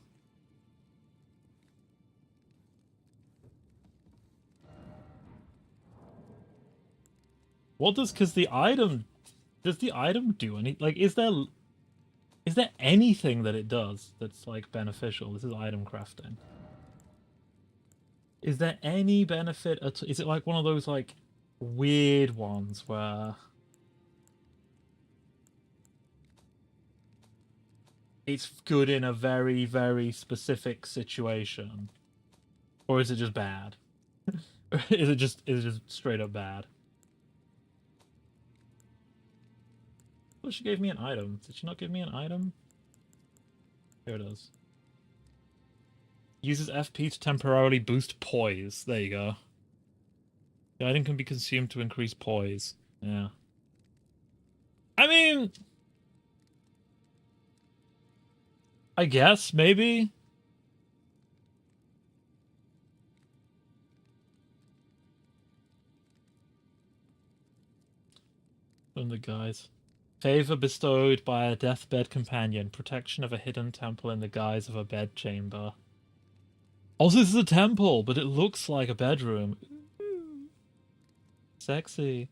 What does does the item do any like is there anything that it does that's like beneficial? This is item crafting. Is there any benefit at is it like one of those like weird ones where it's good in a very, very specific situation? Or is it just bad? is it just straight up bad? Well, she gave me an item. Did she not give me an item? Here it is. Uses FP to temporarily boost poise. There you go. The item can be consumed to increase poise. Yeah. I mean... I guess, maybe? From the guys. Favor bestowed by a deathbed companion. Protection of a hidden temple in the guise of a bedchamber. Also, this is a temple, but it looks like a bedroom. Ooh. Sexy.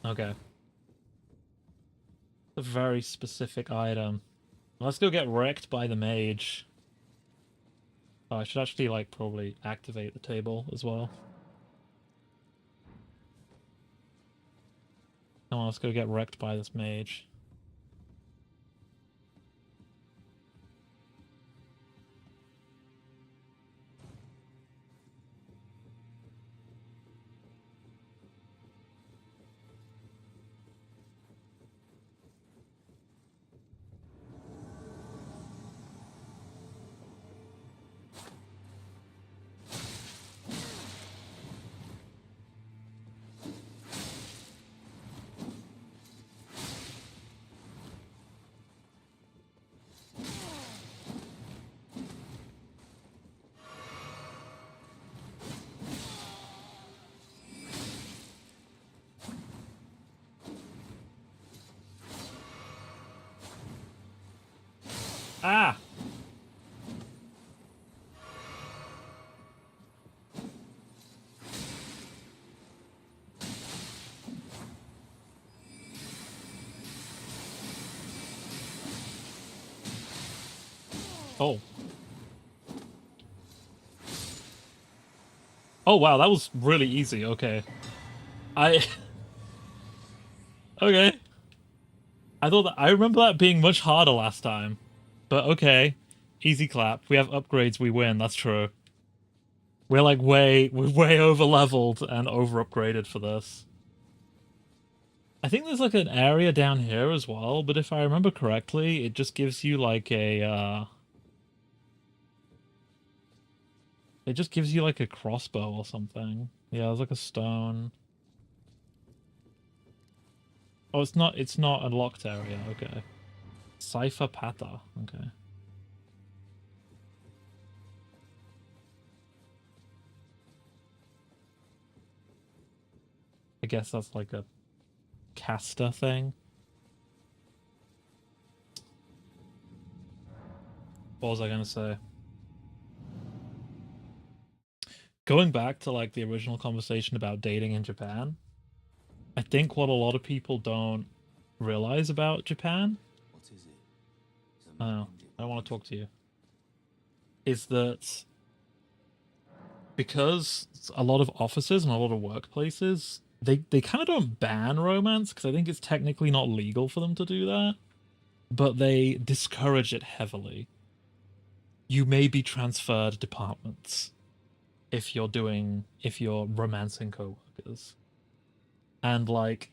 Okay. A very specific item. Let's go get wrecked by the mage. Oh, I should actually, like, probably activate the table as well. Come on, let's go get wrecked by this mage. Ah! Oh. Oh wow, that was really easy. Okay. I okay. I remember that being much harder last time. But okay. Easy clap. We have upgrades, we win, that's true. We're way over leveled and over upgraded for this. I think there's like an area down here as well, but if I remember correctly, it just gives you like a it just gives you like a crossbow or something. Yeah, there's like a stone. Oh, it's not a locked area. Okay. Cypher Pata. Okay. I guess that's like a caster thing. What was I gonna say? Going back to like the original conversation about dating in Japan, I think what a lot of people don't realize about Japan, What is it? Is a oh, man in I don't want to Japan? talk to you, is that because a lot of offices and a lot of workplaces, they kind of don't ban romance because I think it's technically not legal for them to do that, but they discourage it heavily. You may be transferred departments if you're romancing coworkers. And like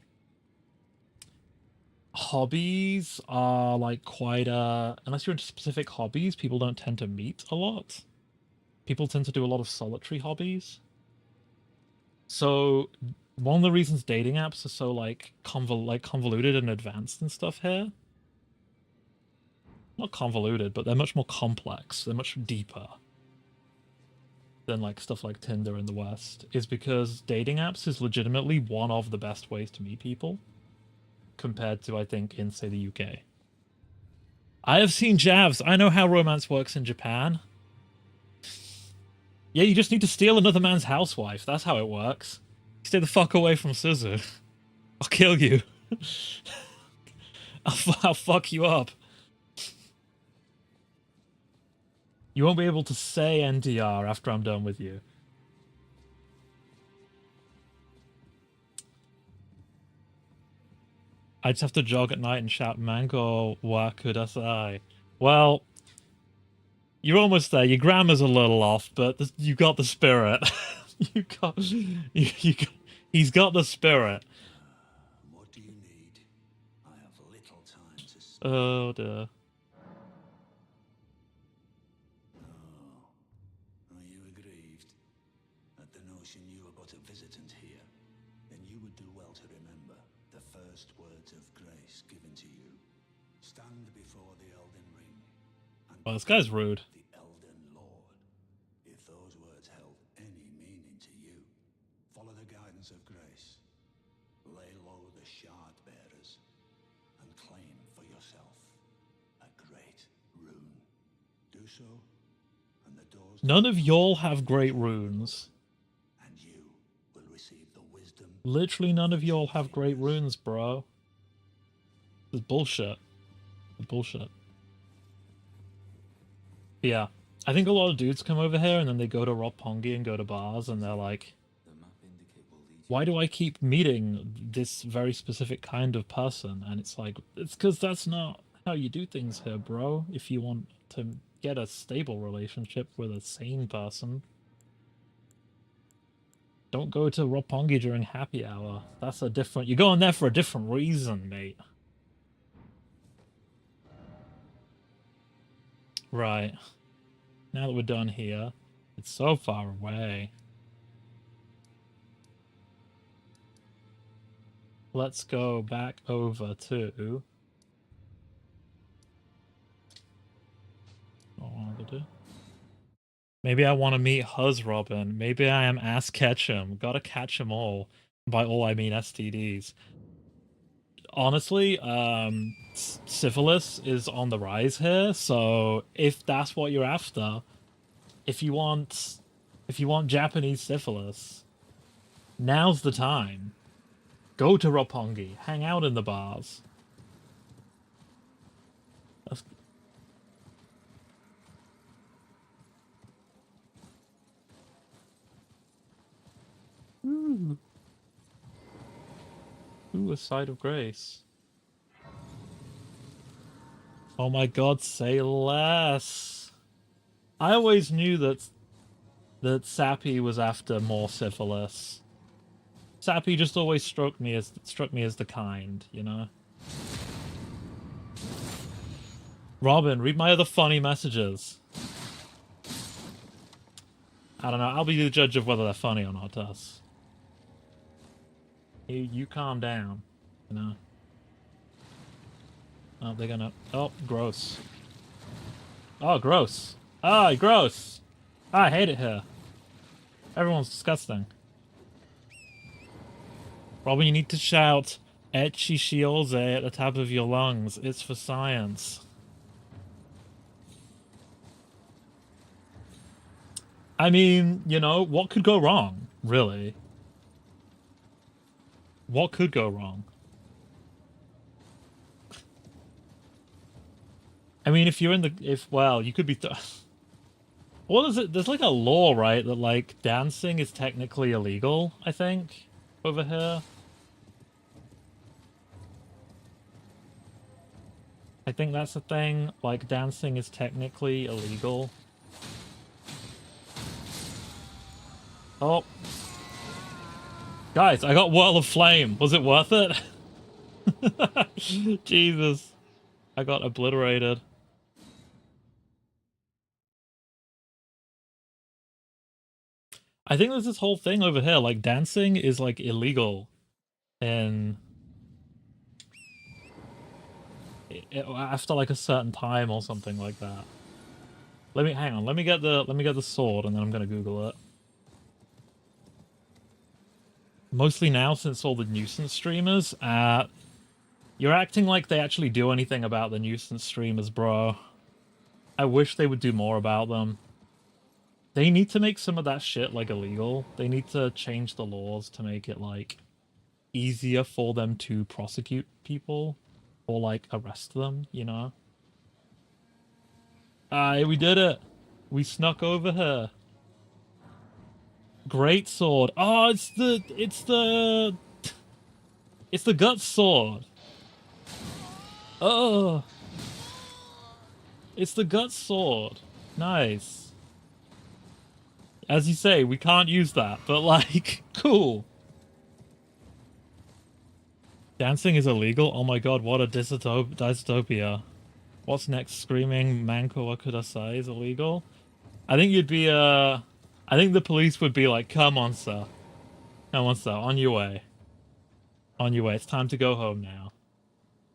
hobbies are like quite unless you're into specific hobbies, people don't tend to meet a lot. People tend to do a lot of solitary hobbies. So one of the reasons dating apps are so like convoluted and advanced and stuff here, not convoluted, but they're much more complex. They're much deeper than like stuff like Tinder in the West, is because dating apps is legitimately one of the best ways to meet people compared to I think in say the UK. I have seen Javs. I know how romance works in Japan. Yeah, you just need to steal another man's housewife. That's how it works. Stay the fuck away from Suzu. I'll kill you. I'll fuck you up. You won't be able to say NTR after I'm done with you. I just have to jog at night and shout mango wa kudasai. Well, you're almost there. Your grammar's a little off, but you got the spirit. you got, he's got the spirit. What do you need? I have little time to spare. Oh dear. Oh, are you aggrieved at the notion you are but a visitant here? Then you would do well to remember the first words of grace given to you. Stand before the Elden Ring and Well, this guy's become rude. the Elden Lord. If those words held any meaning to you, follow the guidance of grace. Lay low the shard bearers and claim for yourself a great rune. Do so, and the doors None of y'all have great runes. and you will receive the wisdom. Literally none of y'all have great runes, bro. This is bullshit. Bullshit. Yeah. I think a lot of dudes come over here and then they go to Roppongi and go to bars and they're like, The map indicate will lead you. why do I keep meeting this very specific kind of person? And it's like, it's because that's not how you do things here, bro. If you want to get a stable relationship with a sane person, don't go to Roppongi during happy hour. That's a different... You're going there for a different reason, mate. Right. Now that we're done here, it's so far away. Let's go back over to... What I wanted to do. Maybe I want to meet Huz Robin. Maybe I am Ass Ketchum. Gotta catch 'em all. By all I mean STDs. Honestly, syphilis is on the rise here, so if that's what you're after, if you want Japanese syphilis, now's the time. Go to Roppongi, hang out in the bars. That's... Ooh. Ooh, a side of grace. Oh my god, say less. I always knew that Sappy was after more syphilis. Sappy just always struck me as the kind, you know. Robin, read my other funny messages. I don't know. I'll be the judge of whether they're funny or not, Tuss. You calm down, you know. Oh, they're gonna. Oh, gross. Oh, gross. Ah, gross. I hate it here. Everyone's disgusting. Robin, you need to shout "Etchi Shiolze" at the top of your lungs. It's for science. I mean, you know, what could go wrong, really? What could go wrong? I mean, if you're in the well, you could be what is it? There's like a law, right, that like dancing is technically illegal, I think, over here. I think that's a thing. Like dancing is technically illegal. Oh. Guys, I got Whirl of Flame. Was it worth it? Jesus. I got obliterated. I think there's this whole thing over here, like dancing is like illegal in after like a certain time or something like that. Let me hang on. Let me get the sword, and then I'm gonna Google it. Mostly now, since all the nuisance streamers, you're acting like they actually do anything about the nuisance streamers, bro. I wish they would do more about them. They need to make some of that shit like illegal. They need to change the laws to make it like easier for them to prosecute people or like arrest them, you know? Aye, we did it. We snuck over her. Great sword. Oh, it's the gut sword. Oh, it's the gut sword. Nice. As you say, we can't use that, but like, cool. Dancing is illegal? Oh my god, what a dystopia. What's next? Screaming Manko wa kudasai is illegal? I think you'd be, I think the police would be like, come on, sir. Come on, sir, on your way. On your way. It's time to go home now.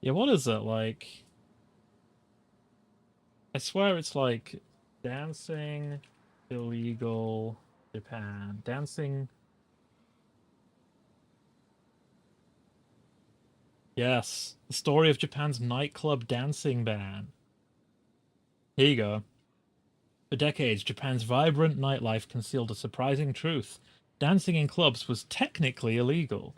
Yeah, what is it, like? I swear it's like, dancing, illegal, Japan. Dancing... Yes, the story of Japan's nightclub dancing ban. Here you go. For decades, Japan's vibrant nightlife concealed a surprising truth. Dancing in clubs was technically illegal.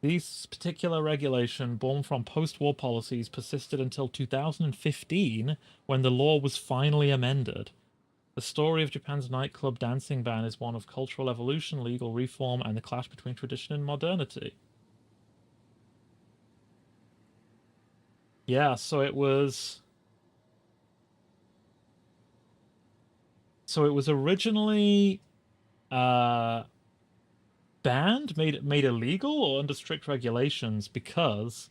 This particular regulation, born from post-war policies, persisted until 2015, when the law was finally amended. The story of Japan's nightclub dancing ban is one of cultural evolution, legal reform, and the clash between tradition and modernity. Yeah, so it was originally banned, made illegal or under strict regulations because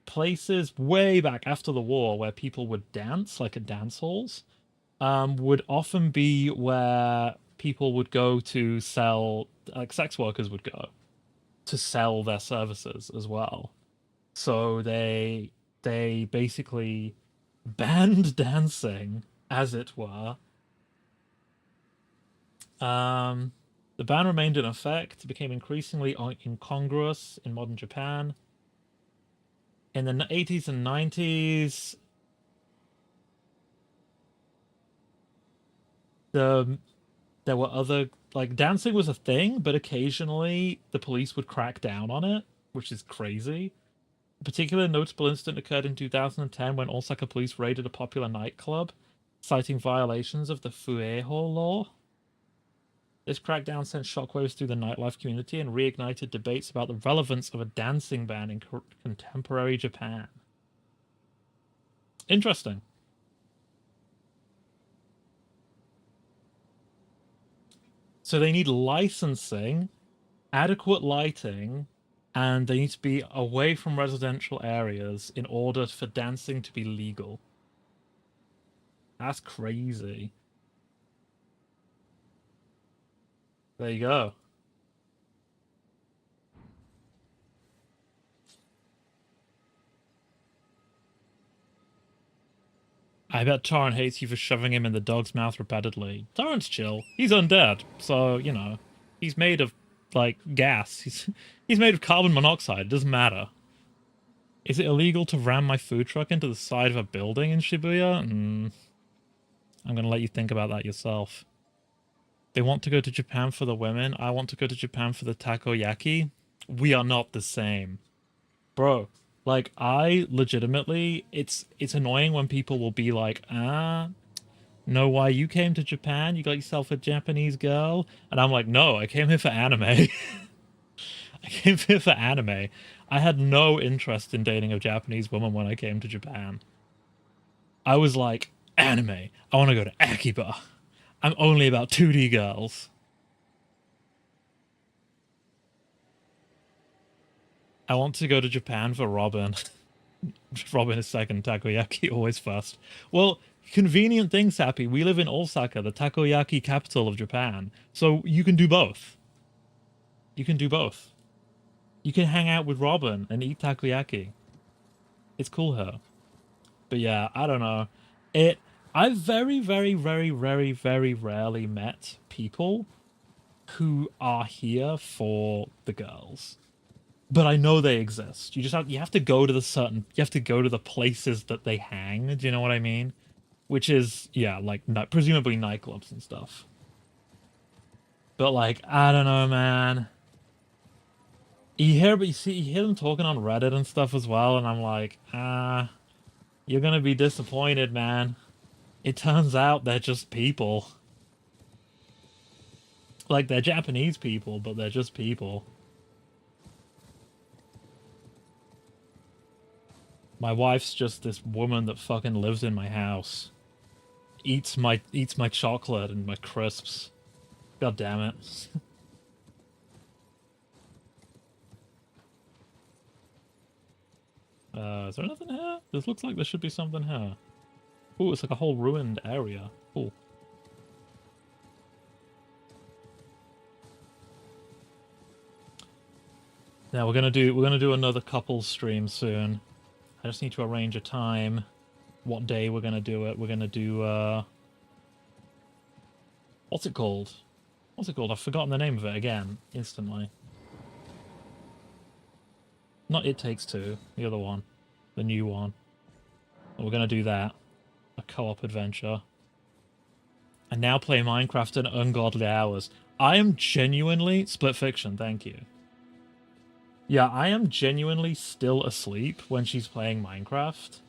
places way back after the war where people would dance, like at dance halls, would often be where people would go to sell, like sex workers would go to sell their services as well. So they basically banned dancing, as it were. The ban remained in effect, became increasingly incongruous in modern Japan. In the 80s and 90s, there were other, like, dancing was a thing, but occasionally the police would crack down on it, which is crazy. A particularly notable incident occurred in 2010 when Osaka police raided a popular nightclub, citing violations of the Fueho law. This crackdown sent shockwaves through the nightlife community and reignited debates about the relevance of a dancing ban in contemporary Japan. Interesting. So they need licensing, adequate lighting, and they need to be away from residential areas in order for dancing to be legal. That's crazy. There you go. I bet Torrent hates you for shoving him in the dog's mouth repeatedly. Torrent's chill. He's undead, so, you know, he's made of, like, gas. He's made of carbon monoxide. It doesn't matter. Is it illegal to ram my food truck into the side of a building in Shibuya? I'm gonna let you think about that yourself. They want to go to Japan for the women. I want to go to Japan for the takoyaki. We are not the same. Bro, like, I legitimately, it's annoying when people will be like, know why you came to Japan? You got yourself a Japanese girl? And I'm like, no, I came here for anime. I came here for anime. I had no interest in dating a Japanese woman when I came to Japan. I was like, anime. I want to go to Akiba. I'm only about 2D girls. I want to go to Japan for Robin. Robin is second, takoyaki always first. Well, convenient thing, Sappy. We live in Osaka, the takoyaki capital of Japan. So you can do both. You can do both. You can hang out with Robin and eat takoyaki. It's cool here. But yeah, I don't know. I've very, very, very, very, very rarely met people who are here for the girls. But I know they exist. You have to go to the places that they hang. Do you know what I mean? Which is, yeah, like presumably nightclubs and stuff. But like, I don't know, man. You hear them talking on Reddit and stuff as well, and I'm like, you're gonna be disappointed, man. It turns out they're just people. Like, they're Japanese people, but they're just people. My wife's just this woman that fucking lives in my house. Eats my chocolate and my crisps. God damn it. Is there nothing here? This looks like there should be something here. Ooh, it's like a whole ruined area. Cool. Now we're gonna do another couples stream soon. I just need to arrange a time, what day we're gonna do it. We're gonna do what's it called? What's it called? I've forgotten the name of it again, instantly. Not It Takes Two, the other one. The new one. And we're gonna do that. A co-op adventure. And now play Minecraft at ungodly hours. I am genuinely... Split Fiction, thank you. Yeah, I am genuinely still asleep when she's playing Minecraft.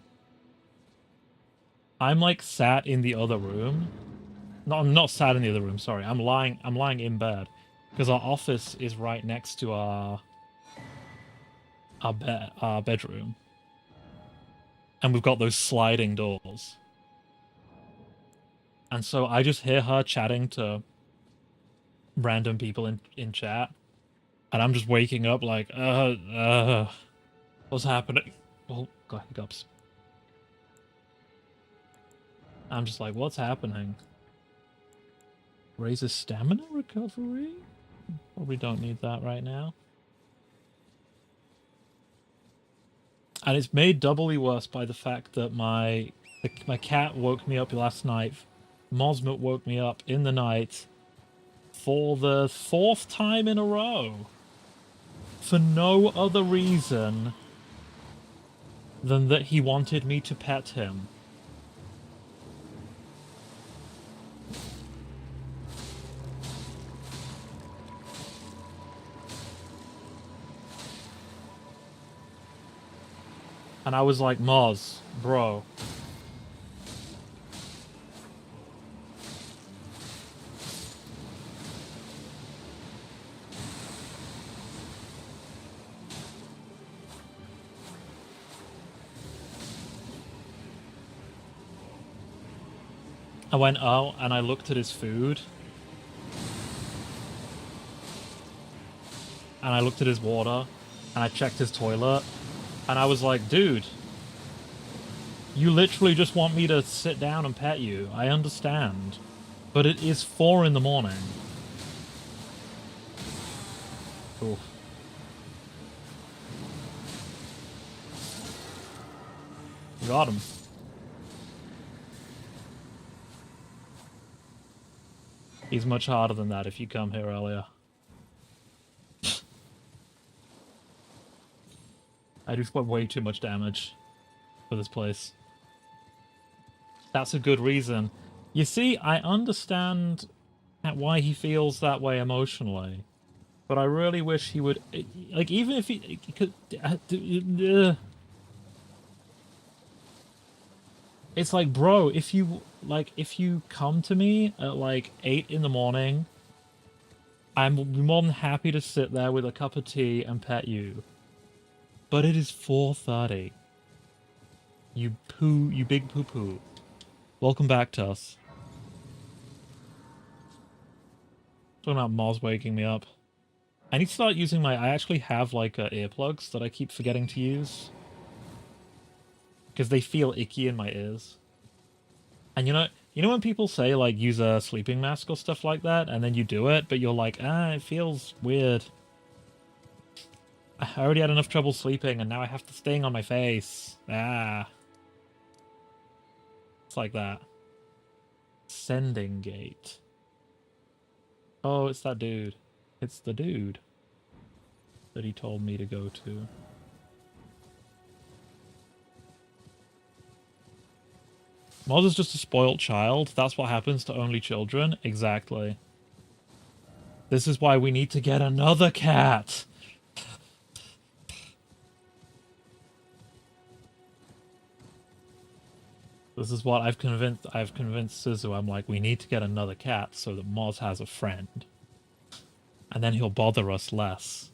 I'm like sat in the other room. No, I'm not sat in the other room, sorry. I'm lying in bed. Because our office is right next to our bedroom. And we've got those sliding doors. And so I just hear her chatting to random people in chat. And I'm just waking up like, what's happening? Oh, got hiccups. I'm just like, what's happening? Raises stamina recovery? Probably don't need that right now. And it's made doubly worse by the fact that my cat woke me up last night. Mosmut woke me up in the night for the 4th time in a row. For no other reason than that he wanted me to pet him. And I was like, Moz, bro. I went out and I looked at his food. And I looked at his water. And I checked his toilet. And I was like, dude, you literally just want me to sit down and pet you. I understand. But it is 4 in the morning. Oof. Got him. He's much harder than that if you come here earlier. I just went way too much damage for this place. That's a good reason. You see, I understand why he feels that way emotionally. But I really wish he would... Like, even if he could... It's like, bro, if you come to me at like 8 in the morning, I'm more than happy to sit there with a cup of tea and pet you. But it is 4:30. You big poo-poo. Welcome back to us. Talking about Moz waking me up. I need to start using I actually have like earplugs that I keep forgetting to use. Because they feel icky in my ears. And you know when people say like use a sleeping mask or stuff like that, and then you do it, but you're like, it feels weird. I already had enough trouble sleeping, and now I have the sting on my face. It's like that. Sending gate. Oh, it's that dude. It's the dude that he told me to go to. Moz is just a spoilt child. That's what happens to only children. Exactly. This is why we need to get another cat. This is what I've convinced Suzu. I'm like, we need to get another cat so that Moz has a friend. And then he'll bother us less.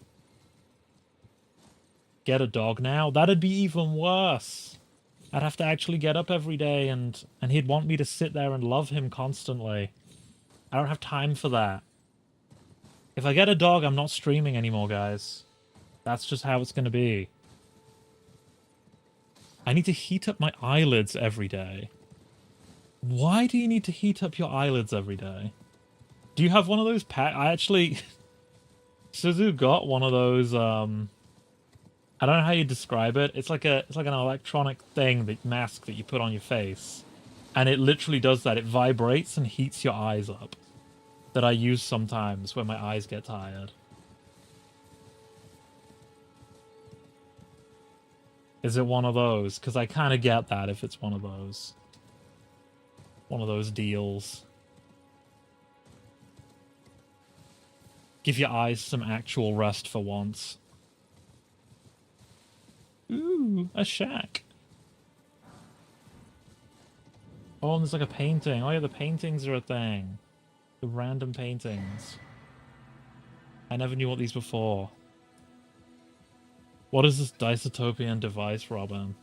Get a dog now? That'd be even worse. I'd have to actually get up every day and he'd want me to sit there and love him constantly. I don't have time for that. If I get a dog, I'm not streaming anymore, guys. That's just how it's going to be. I need to heat up my eyelids every day. Why do you need to heat up your eyelids every day? Do you have one of those I actually... Suzu got one of those, I don't know how you describe it. It's like an electronic thing, mask that you put on your face. And it literally does that. It vibrates and heats your eyes up. That I use sometimes when my eyes get tired. Is it one of those? Because I kind of get that if it's one of those. One of those deals. Give your eyes some actual rest for once. Ooh, a shack. Oh, and there's like a painting. Oh yeah, the paintings are a thing. The random paintings. I never knew what these were for. What is this dystopian device, Robin?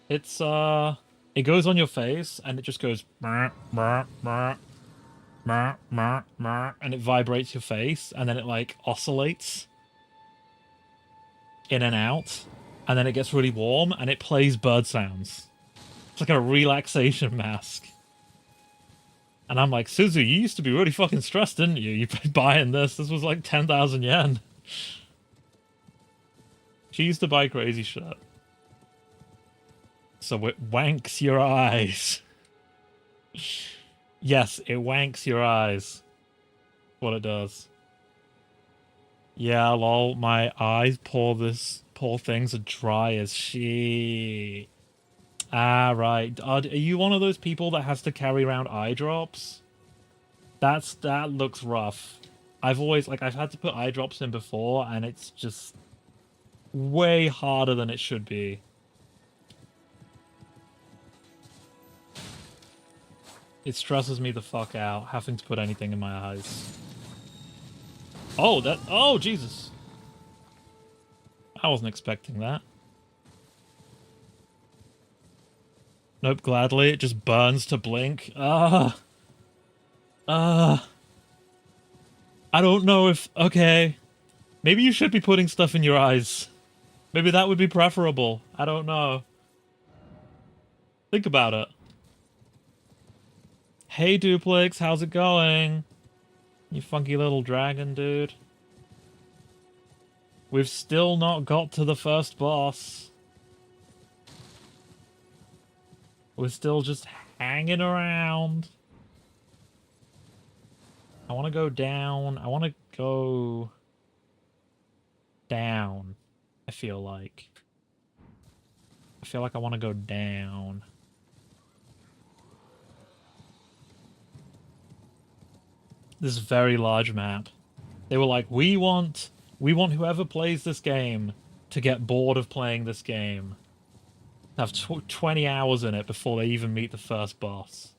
It's, it goes on your face, and it just goes... and it vibrates your face, and then it, like, oscillates in and out, and then it gets really warm, and it plays bird sounds. It's like a relaxation mask. And I'm like, Suzu, you used to be really fucking stressed, didn't you? You've been buying this. This was like 10,000 yen. She used to buy crazy shit. So it wanks your eyes. Yes, it wanks your eyes. What it does. Yeah, lol, my eyes, poor things are dry as shit. Ah, right. Are you one of those people that has to carry around eye drops? That looks rough. I've had to put eye drops in before, and it's just way harder than it should be. It stresses me the fuck out, having to put anything in my eyes. Oh, Jesus. I wasn't expecting that. Nope, gladly. It just burns to blink. I don't know if... Okay. Maybe you should be putting stuff in your eyes. Maybe that would be preferable. I don't know. Think about it. Hey, Duplex, how's it going? You funky little dragon, dude. We've still not got to the first boss. We're still just hanging around. I want to go down. I want to go down, I feel like. I want to go down. This very large map. They were like, we want whoever plays this game to get bored of playing this game. Have 20 hours in it before they even meet the first boss.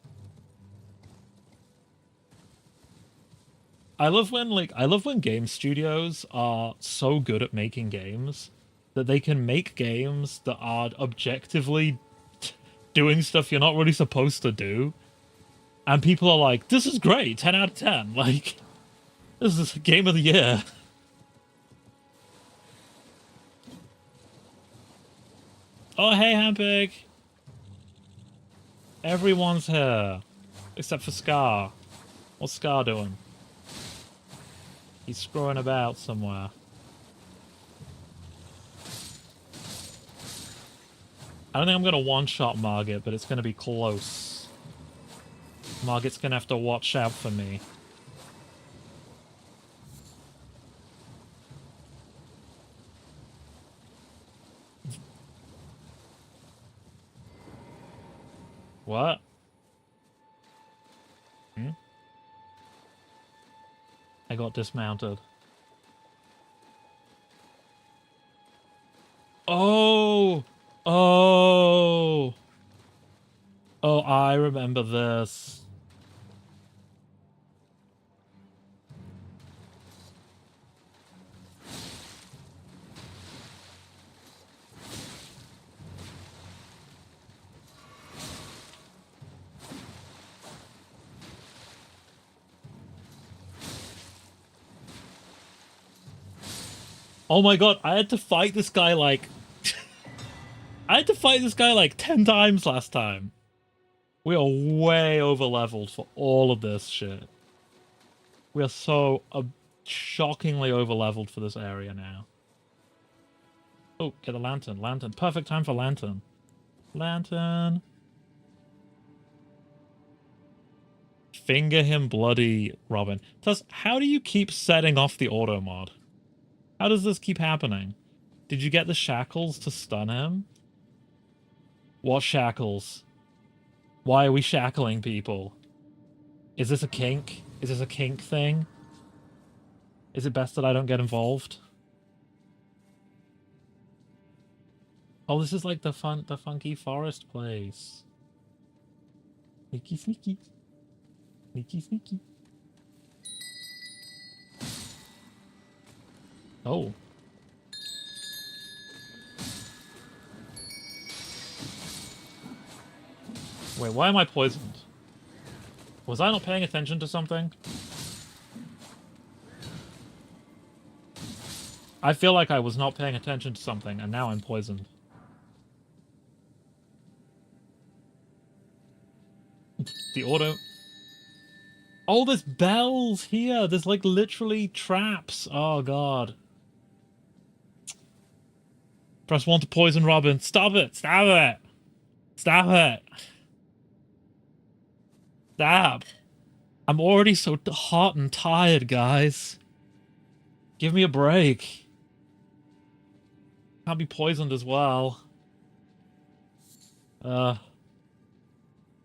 I love when game studios are so good at making games that they can make games that are objectively doing stuff you're not really supposed to do. And people are like, this is great, 10 out of 10. Like, this is game of the year. Oh, hey, Hampig. Everyone's here. Except for Scar. What's Scar doing? He's screwing about somewhere. I don't think I'm going to one-shot Margit, but it's going to be close. Margit's going to have to watch out for me. What? Hmm? I got dismounted. Oh! Oh! Oh, I remember this. Oh my god, I had to fight this guy like... I had to fight this guy like 10 times last time. We are way over leveled for all of this shit. We are so shockingly over leveled for this area now. Oh, get a lantern. Lantern. Perfect time for lantern. Lantern. Finger him bloody, Robin. Tess, how do you keep setting off the auto mod? How does this keep happening? Did you get the shackles to stun him? What shackles? Why are we shackling people? Is this a kink? Is this a kink thing? Is it best that I don't get involved? Oh, this is like the funky forest place. Sneaky, sneaky. Sneaky, sneaky. Oh. Wait, why am I poisoned? Was I not paying attention to something? I feel like I was not paying attention to something, and now I'm poisoned. The auto... Oh, there's bells here! There's, like, literally traps! Oh, God. Press 1 to poison Robin. Stop it! Stop it! Stop it! Stop! I'm already so hot and tired, guys. Give me a break. Can't be poisoned as well.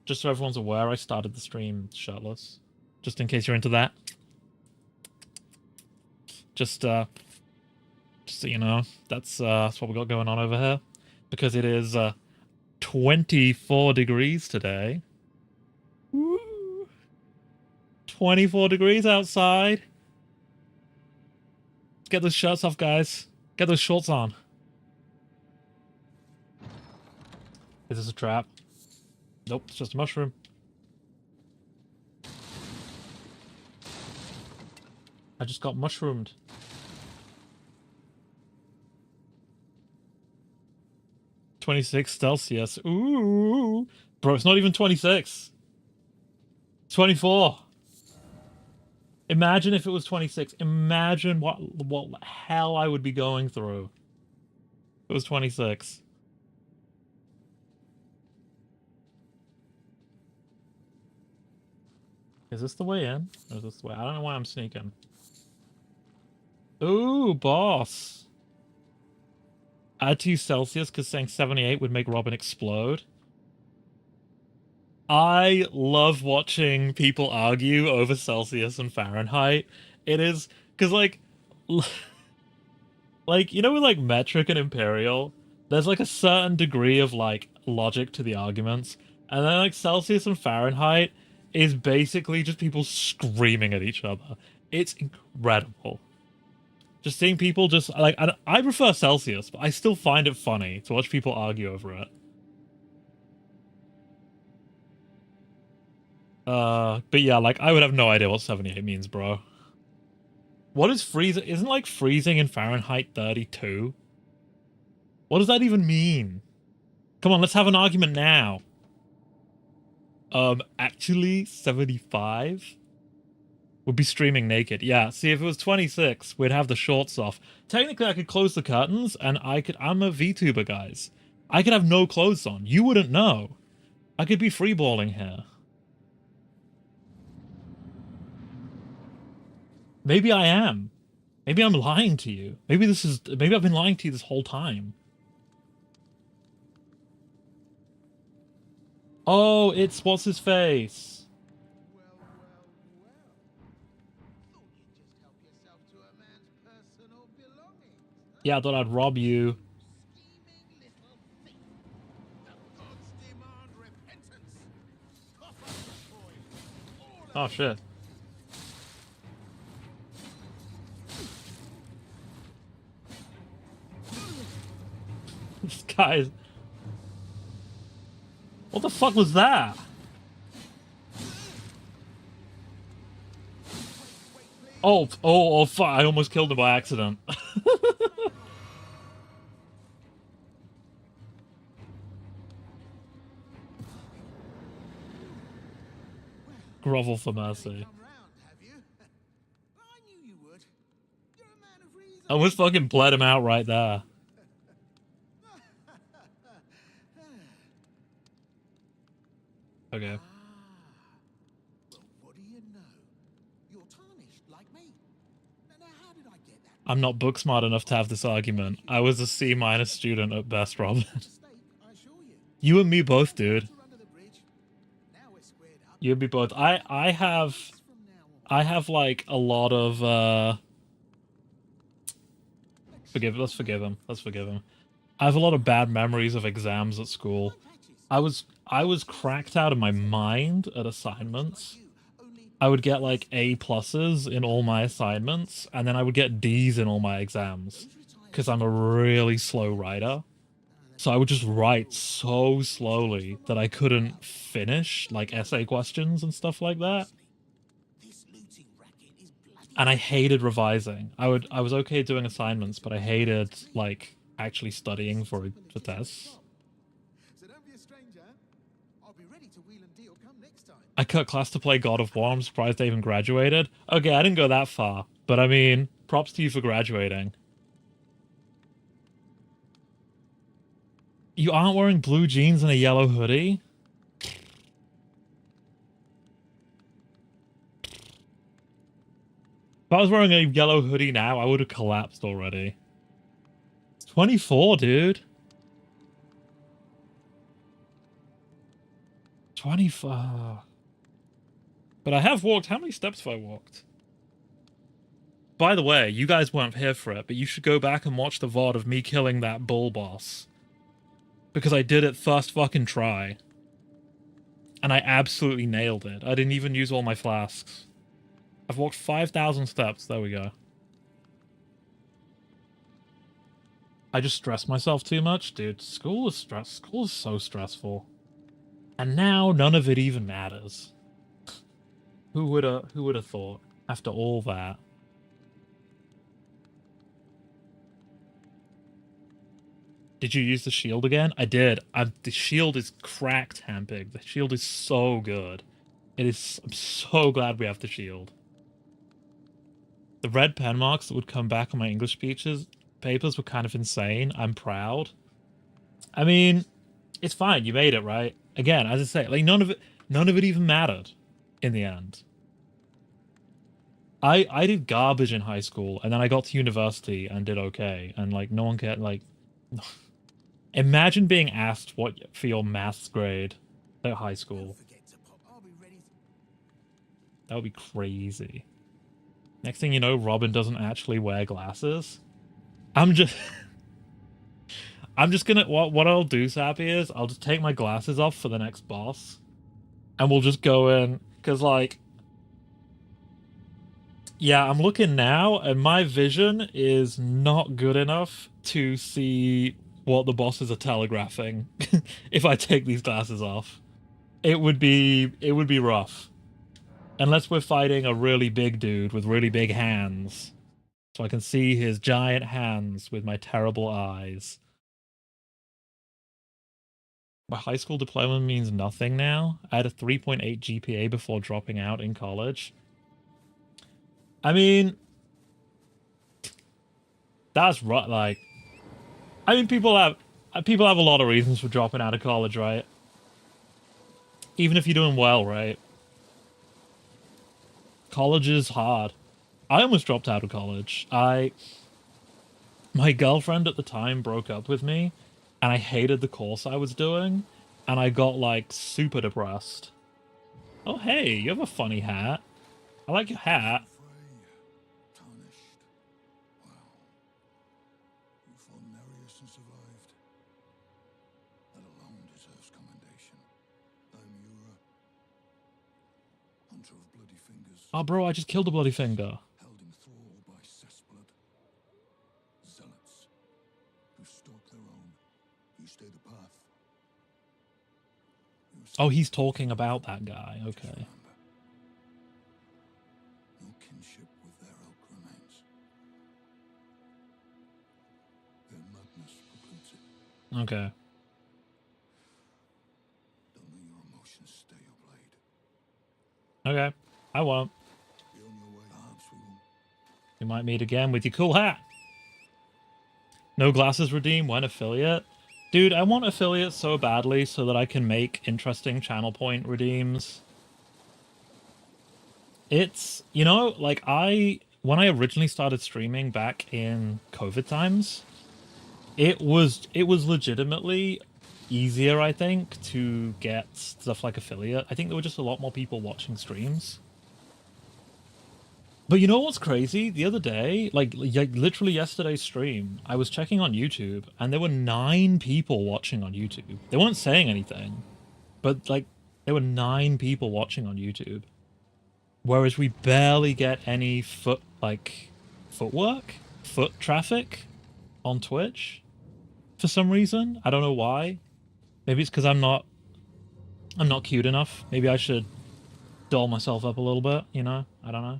Just so everyone's aware, I started the stream shirtless. Just in case you're into that. Just so you know, that's what we got going on over here. Because it is 24 degrees today. Woo! 24 degrees outside. Get those shirts off, guys. Get those shorts on. Is this a trap? Nope, it's just a mushroom. I just got mushroomed. 26 Celsius. Ooh. Bro, it's not even 26. 24. Imagine if it was 26. Imagine what hell I would be going through. If it was 26. Is this the way in? Or is this the way? I don't know why I'm sneaking. Ooh, boss. Add 2 Celsius because saying 78 would make Robin explode. I love watching people argue over Celsius and Fahrenheit. It is because like you know with like metric and imperial, there's like a certain degree of like logic to the arguments, and then like Celsius and Fahrenheit is basically just people screaming at each other. It's incredible. Just seeing people just like I prefer Celsius, but I still find it funny to watch people argue over it. But yeah, like I would have no idea what 78 means, bro. What is freezing? Isn't like freezing in Fahrenheit 32? What does that even mean? Come on, let's have an argument now. Actually 75 would be streaming naked. Yeah, see if it was 26, we'd have the shorts off. Technically I could close the curtains and I'm a VTuber, guys. I could have no clothes on. You wouldn't know. I could be freeballing here. Maybe I am. Maybe I'm lying to you. Maybe I've been lying to you this whole time. Oh, it's what's his face? Yeah, I thought I'd rob you. Oh shit. This guy's... What the fuck was that? Oh, fuck, I almost killed him by accident. Grovel for mercy. I almost fucking bled him out right there. Okay. What do you know? You're tarnished like me. Now, how did I get that? I'm not book smart enough to have this argument. I was a C- student at best, Robin. You and me both, dude. You and me both. I have like a lot of let's forgive him. Let's forgive him. I have a lot of bad memories of exams at school. I was cracked out of my mind at assignments. I would get like A pluses in all my assignments, and then I would get Ds in all my exams. Because I'm a really slow writer. So I would just write so slowly that I couldn't finish like essay questions and stuff like that. And I hated revising. I was okay doing assignments, but I hated like actually studying for tests. I cut class to play God of War. I'm surprised I even graduated. Okay, I didn't go that far, but I mean, props to you for graduating. You aren't wearing blue jeans and a yellow hoodie? If I was wearing a yellow hoodie now, I would have collapsed already. It's 24, dude. 24. But I have walked... How many steps have I walked? By the way, you guys weren't here for it, but you should go back and watch the VOD of me killing that bull boss. Because I did it first fucking try. And I absolutely nailed it. I didn't even use all my flasks. I've walked 5,000 steps. There we go. I just stress myself too much? Dude, school is so stressful. And now none of it even matters. Who would have thought after all that? Did you use the shield again? I did. The shield is cracked, Hampig. The shield is so good. It is. I'm so glad we have the shield. The red pen marks that would come back on my English speeches papers were kind of insane. I'm proud. I mean, it's fine. You made it, right? Again, as I say, like none of it even mattered in the end. I did garbage in high school, and then I got to university and did okay, and like no one cared. Like, imagine being asked what for your maths grade at high school. That would be crazy. Next thing you know, Robin doesn't actually wear glasses. I'm just I'm just gonna what I'll do, Sappy, is I'll just take my glasses off for the next boss. And we'll just go in because like yeah, I'm looking now and my vision is not good enough to see what the bosses are telegraphing if I take these glasses off. It would be rough. Unless we're fighting a really big dude with really big hands. So I can see his giant hands with my terrible eyes. My high school diploma means nothing now. I had a 3.8 GPA before dropping out in college. I mean, that's right. Like, I mean, people have a lot of reasons for dropping out of college, right? Even if you're doing well, right? College is hard. I almost dropped out of college. My girlfriend at the time broke up with me, and I hated the course I was doing, and I got like super depressed. Oh, hey, you have a funny hat. I like your hat. Tarnished. Wow. You fought Nereus and survived. That alone deserves commendation. I'm Yura, hunter of bloody fingers, Oh, bro, I just killed a bloody finger. held in thrall by cessblood. Zealots who stalk their own. You stay the path. Oh, he's talking about that guy. Okay. No kinship with their elk remains. Their madness precludes it. Okay. Don't let your emotions stay your blade. Okay. I won't. Be on your way. Perhaps we will. We might meet again with your cool hat. No glasses redeem when affiliate. Dude, I want affiliate so badly so that I can make interesting channel point redeems. It's, like when I originally started streaming back in COVID times, it was legitimately easier, I think, to get stuff like affiliate. I think there were just a lot more people watching streams. But you know what's crazy? The other day, like literally yesterday's stream, I was checking on YouTube, and there were 9 people watching on YouTube. They weren't saying anything, but like there were 9 people watching on YouTube. Whereas we barely get any foot traffic on Twitch for some reason. I don't know why. Maybe it's because I'm not cute enough. Maybe I should doll myself up a little bit, I don't know.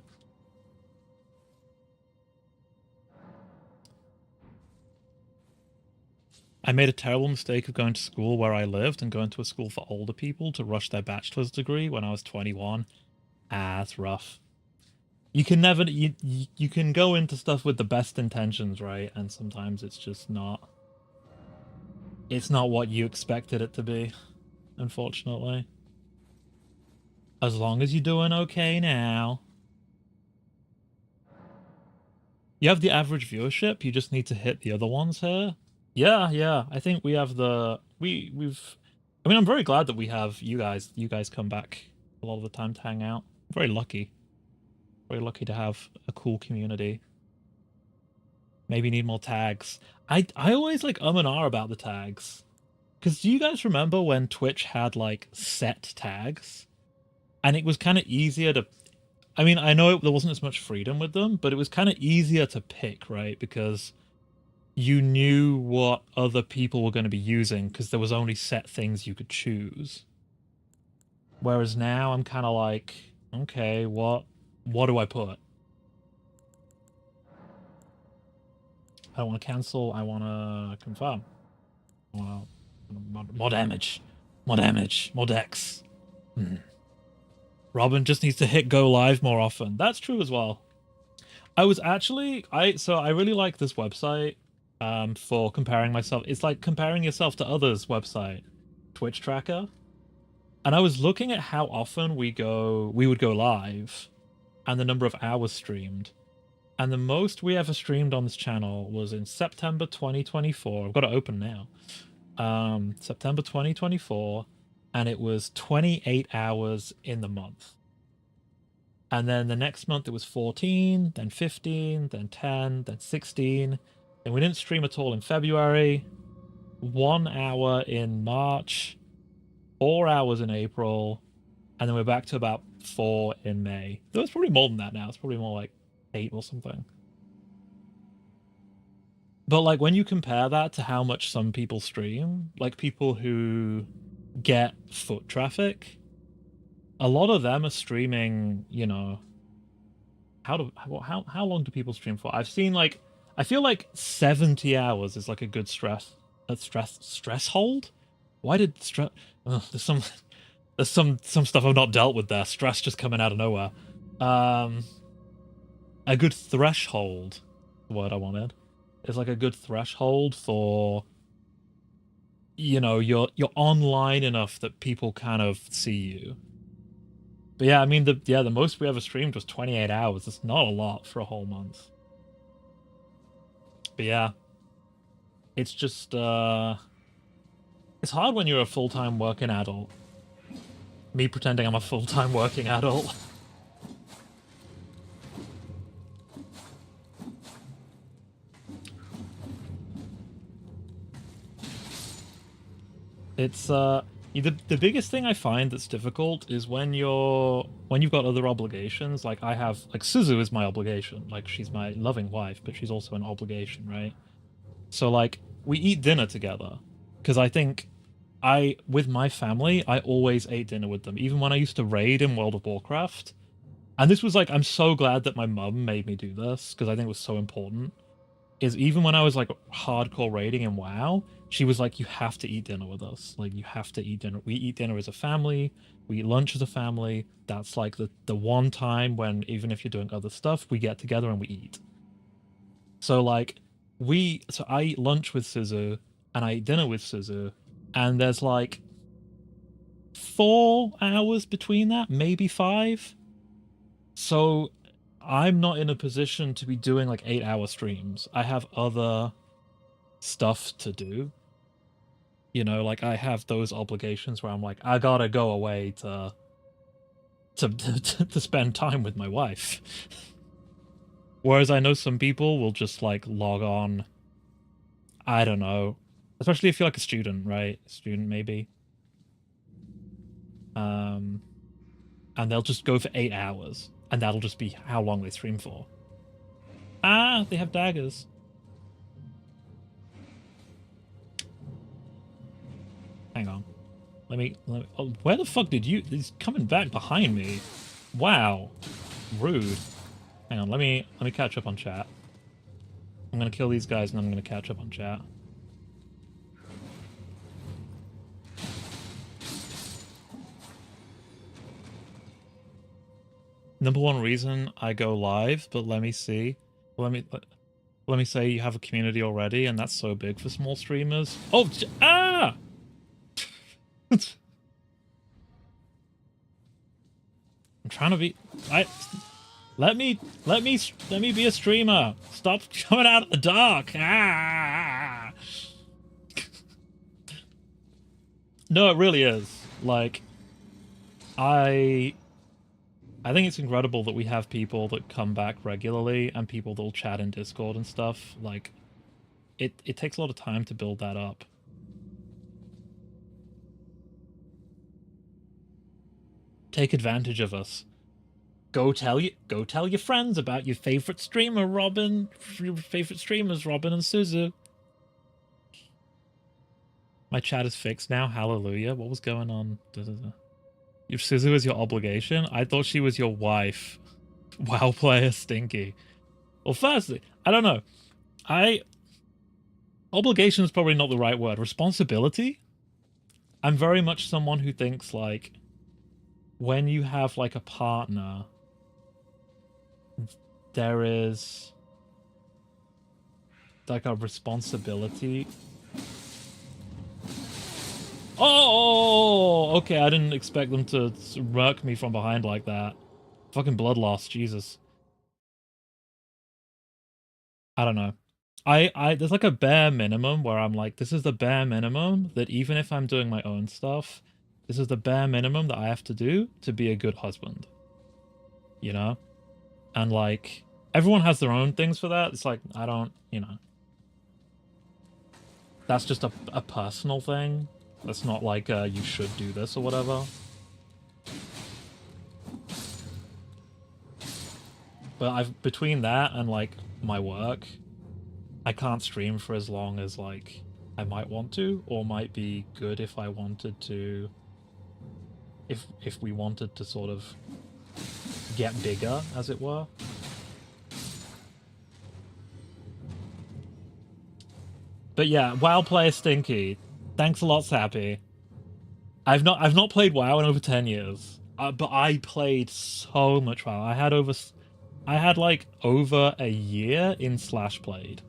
I made a terrible mistake of going to school where I lived and going to a school for older people to rush their bachelor's degree when I was 21. That's rough. You can never you can go into stuff with the best intentions, right? And sometimes it's just not. It's not what you expected it to be, unfortunately. As long as you're doing okay now. You have the average viewership, you just need to hit the other ones here. Yeah, I think we have we've I mean, I'm very glad that we have you guys come back a lot of the time to hang out. I'm very lucky. Very lucky to have a cool community. Maybe need more tags. I always like and ah about the tags. Because do you guys remember when Twitch had like set tags? And it was kind of easier to... I mean, I know there wasn't as much freedom with them, but it was kind of easier to pick, right? Because you knew what other people were going to be using because there was only set things you could choose. Whereas now I'm kind of like, okay, what do I put? I don't want to cancel. I want to confirm. Well, more damage, more damage, more dex. Robin just needs to hit go live more often. That's true as well. I was actually I really like this website for comparing myself. It's like comparing yourself to others website, Twitch tracker. And I was looking at how often we would go live and the number of hours streamed. And the most we ever streamed on this channel was in September 2024. I've got it open now. September 2024, and it was 28 hours in the month. And then the next month it was 14, then 15, then 10, then 16. And we didn't stream at all in February. 1 hour in March, 4 hours in April, and then we're back to about 4 in May. Though it's probably more than that now. It's probably more like 8 or something. But like when you compare that to how much some people stream, like people who get foot traffic, a lot of them are streaming, you know, how long do people stream for? I've seen like I feel like 70 hours is like a good stress hold. Why did stress there's some stuff I've not dealt with there. Stress just coming out of nowhere. A good threshold, the word I wanted, is like a good threshold for, you know, you're online enough that people kind of see you. But yeah, I mean the most we ever streamed was 28 hours. It's not a lot for a whole month. But yeah. It's just it's hard when you're a full-time working adult. Me pretending I'm a full-time working adult. It's the biggest thing I find that's difficult is when you've got other obligations. Like I have, like Suzu is my obligation. Like she's my loving wife, but she's also an obligation, right? So like we eat dinner together because I think with my family I always ate dinner with them, even when I used to raid in World of Warcraft. And this was like, I'm so glad that my mum made me do this because I think it was so important. Is even when I was like hardcore raiding in WoW, she was like, "You have to eat dinner with us. Like, you have to eat dinner. We eat dinner as a family. We eat lunch as a family. That's like the one time when even if you're doing other stuff, we get together and we eat." So like, I eat lunch with Suzu and I eat dinner with Suzu, and there's like 4 hours between that, maybe 5. So I'm not in a position to be doing like 8-hour streams. I have other stuff to do. You know, like I have those obligations where I'm like, I gotta go away to spend time with my wife. Whereas I know some people will just like log on, I don't know, especially if you're like a student, right? Student maybe. And they'll just go for 8 hours, and that'll just be how long they stream for. Ah, they have daggers. Hang on. Let me oh, where the fuck did you... He's coming back behind me. Wow. Rude. Hang on, let me catch up on chat. I'm gonna kill these guys and I'm gonna catch up on chat. Number one reason I go live, but let me see. Let me say you have a community already, and that's so big for small streamers. Oh, ah! I'm trying to be. Let me be a streamer. Stop coming out of the dark. Ah! No, it really is. Like, I think it's incredible that we have people that come back regularly and people that'll chat in Discord and stuff. Like, it takes a lot of time to build that up. Take advantage of us. Go tell your friends about your favorite streamer, Robin. Your favorite streamers, Robin and Suzu. My chat is fixed now. Hallelujah. What was going on? If Suzu is your obligation, I thought she was your wife. WoW player Stinky. Well, firstly, I don't know. Obligation is probably not the right word. Responsibility? I'm very much someone who thinks, like, when you have, like, a partner, there is, like, a responsibility. Oh, okay, I didn't expect them to murk me from behind like that. Fucking blood loss, Jesus. I don't know. There's like a bare minimum where I'm like, this is the bare minimum that even if I'm doing my own stuff, this is the bare minimum that I have to do to be a good husband. You know? And like, everyone has their own things for that. It's like, I don't, you know. That's just a personal thing. That's not like, you should do this or whatever. But between that and like my work, I can't stream for as long as like I might want to, or might be good if I wanted to, if we wanted to sort of get bigger, as it were. But yeah, WoW player Stinky, thanks a lot, Sappy. I've not played WoW in over 10 years, but I played so much WoW. I had like over a year in Slash played.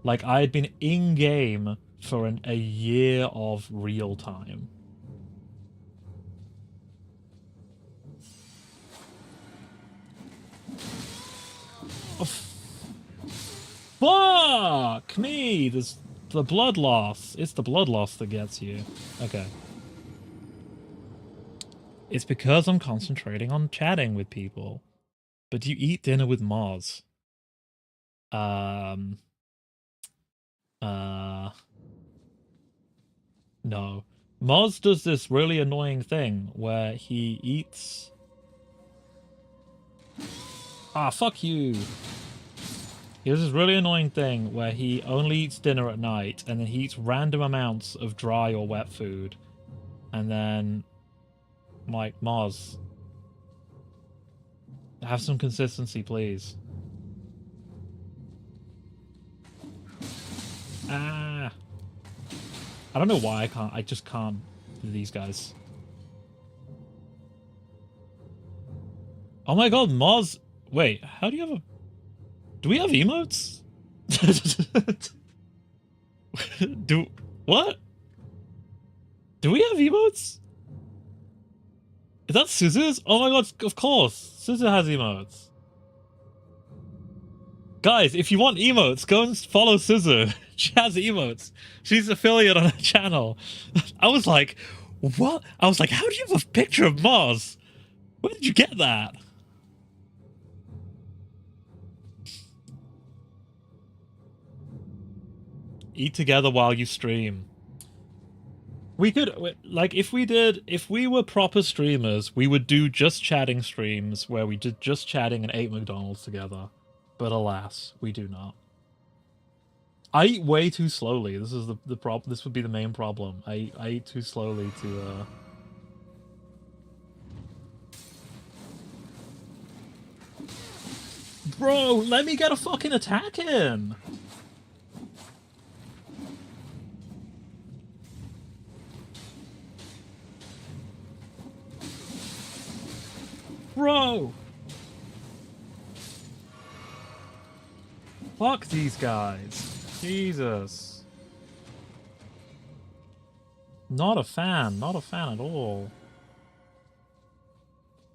Like, I had been in-game for a year of real time. Oh, fuck me! There's the blood loss. It's the blood loss that gets you. Okay. It's because I'm concentrating on chatting with people. But do you eat dinner with Mars? No. Mars does this really annoying thing where he eats... Ah, fuck you! He does this really annoying thing where he only eats dinner at night, and then he eats random amounts of dry or wet food. And then... like, Mars... have some consistency, please. Ah! I don't know why I just can't do these guys. Oh my god, Mars... Wait, how do you have a... Do we have emotes? What? Do we have emotes? Is that Suzu's? Oh my god, of course! Suzu has emotes. Guys, if you want emotes, go and follow Suzu. She has emotes. She's affiliate on her channel. I was like, what? I was like, how do you have a picture of Mars? Where did you get that? Eat together while you stream. We could, like, if we were proper streamers, we would do just chatting streams where we did just chatting and ate McDonald's together. But alas, we do not. I eat way too slowly. This is the problem. This would be the main problem. I eat too slowly to, Bro, let me get a fucking attack in! Bro! Fuck these guys. Jesus. Not a fan. Not a fan at all.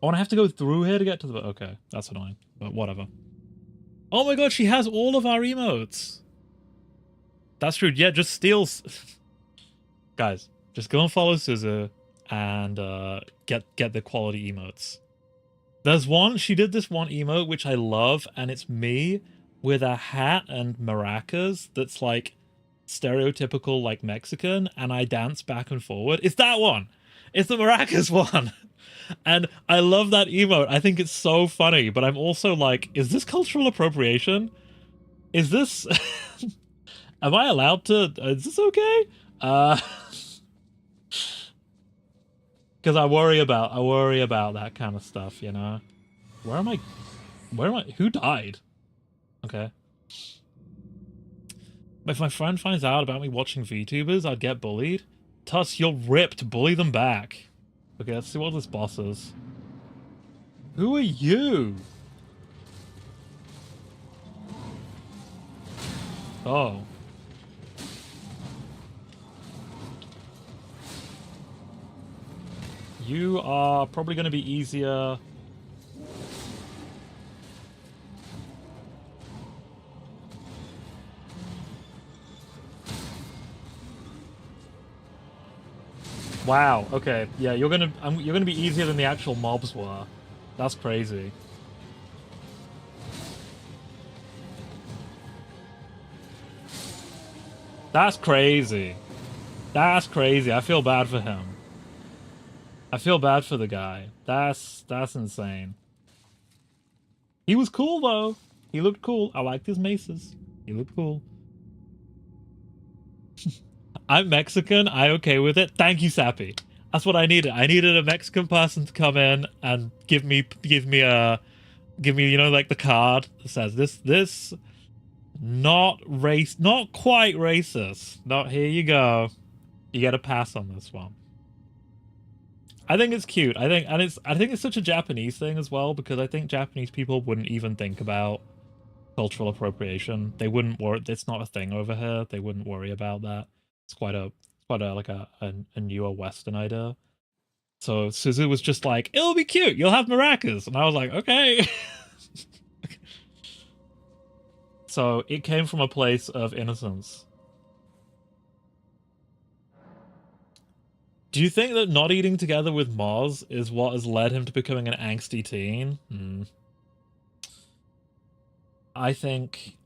Oh, and I have to go through here to get to the... Okay, that's annoying. But whatever. Oh my god, she has all of our emotes! That's true. Yeah, just steal... Guys, just go and follow Suzu and get the quality emotes. There's one... She did this one emote, which I love, and it's me with a hat and maracas that's like stereotypical like Mexican, and I dance back and forward. It's that one. It's the maracas one. And I love that emote. I think it's so funny, but I'm also like, is this cultural appropriation? Is this... Am I allowed to... Is this okay? Because I worry about that kind of stuff, you know. Where am I? Who died? Okay. If my friend finds out about me watching VTubers, I'd get bullied. Tuss, you're ripped. Bully them back. Okay, let's see what this boss is. Who are you? Oh. You are probably going to be easier. Wow. Okay. Yeah, you're gonna be easier than the actual mobs were. That's crazy. That's crazy. That's crazy. I feel bad for him. I feel bad for the guy. That's insane. He was cool though. He looked cool. I liked his maces. He looked cool. I'm Mexican. I okay with it. Thank you, Sappy. That's what I needed. I needed a Mexican person to come in and give me you know, like the card that says this not quite racist. Not here you go. You get a pass on this one. I think it's cute. I think it's such a Japanese thing as well, because I think Japanese people wouldn't even think about cultural appropriation. They wouldn't worry. It's not a thing over here. They wouldn't worry about that. It's quite a like a newer Western idea. So Suzu was just like, it'll be cute. You'll have maracas, and I was like, okay. So it came from a place of innocence. Do you think that not eating together with Moz is what has led him to becoming an angsty teen? I think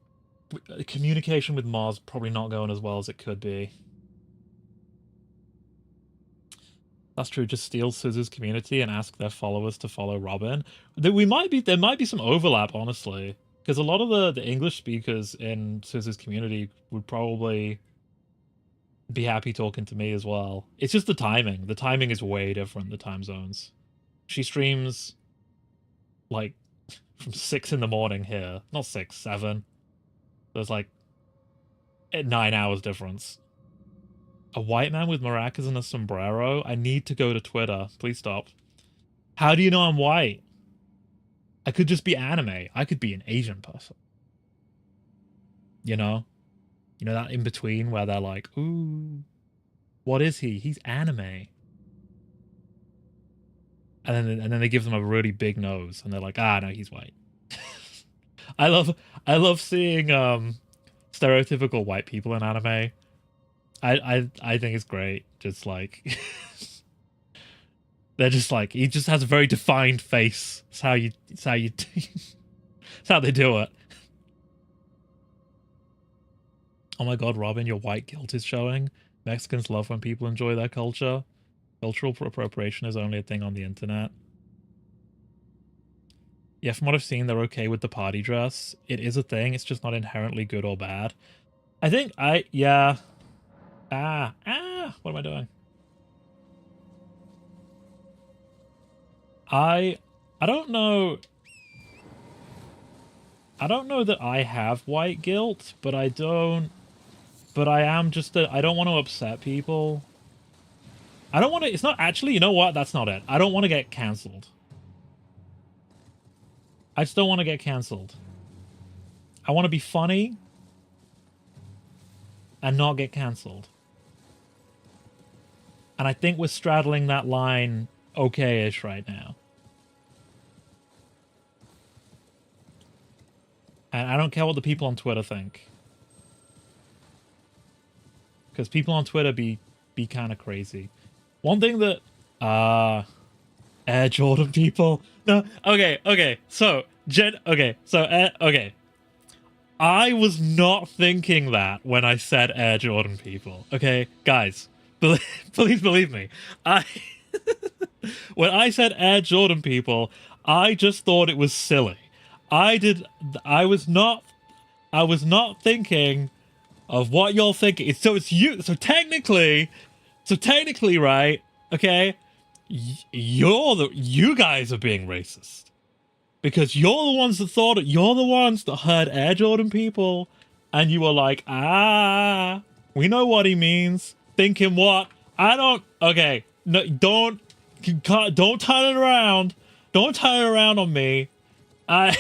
communication with Moz probably not going as well as it could be. That's true. Just steal Suzu's community and ask their followers to follow Robin. There might be some overlap, honestly, because a lot of the English speakers in Suzu's community would probably be happy talking to me as well. It's just the timing. The timing is way different, the time zones. She streams like from 6 in the morning here. Not 6, 7. There's like 9 hours difference. A white man with maracas and a sombrero? I need to go to Twitter. Please stop. How do you know I'm white? I could just be anime. I could be an Asian person. You know? You know that in between where they're like, ooh, what is he? He's anime. And then they give them a really big nose, and they're like, ah, no, he's white. I love seeing stereotypical white people in anime. I think it's great. Just like they're just like, he just has a very defined face. It's how it's how they do it. Oh my god, Robin, your white guilt is showing. Mexicans love when people enjoy their culture. Cultural appropriation is only a thing on the internet. Yeah, from what I've seen, they're okay with the party dress. It is a thing, it's just not inherently good or bad. I think yeah. What am I doing? I don't know. I don't know that I have white guilt, but I am just I don't want to upset people. I don't want to, it's not actually, you know what? That's not it. I don't want to get cancelled. I just don't want to get cancelled. I want to be funny and not get cancelled. And I think we're straddling that line okay-ish right now. And I don't care what the people on Twitter think. Because people on Twitter be kind of crazy. One thing that Air Jordan people. No, okay. So okay. I was not thinking that when I said Air Jordan people. Okay, guys, please believe me. When I said Air Jordan people, I just thought it was silly. I was not thinking of what you're thinking. So it's you. So technically, right? Okay, You guys are being racist. Because you're the ones that thought it. You're the ones that heard Air Jordan people, and you were like, ah, we know what he means. Thinking what? I don't. Okay, no, don't turn it around. Don't turn it around on me. I.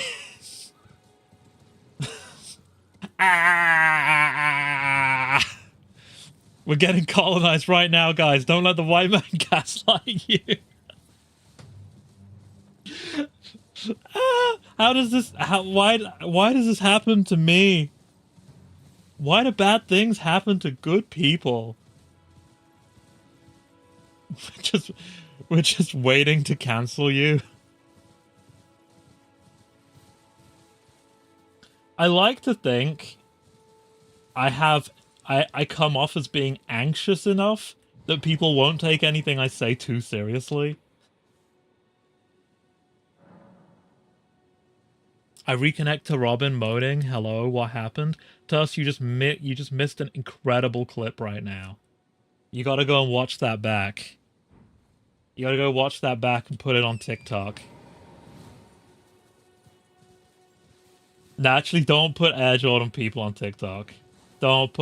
Ah, we're getting colonized right now, guys. Don't let the white man gaslight you. How does this? Why does this happen to me? Why do bad things happen to good people? just we're just waiting to cancel you. I like to think I come off as being anxious enough that people won't take anything I say too seriously. I reconnect to Robin moaning, "Hello, what happened?" Tuss, you just missed an incredible clip right now. You gotta go and watch that back. You gotta go watch that back and put it on TikTok. No, actually, don't put Air Jordan people on TikTok. Don't.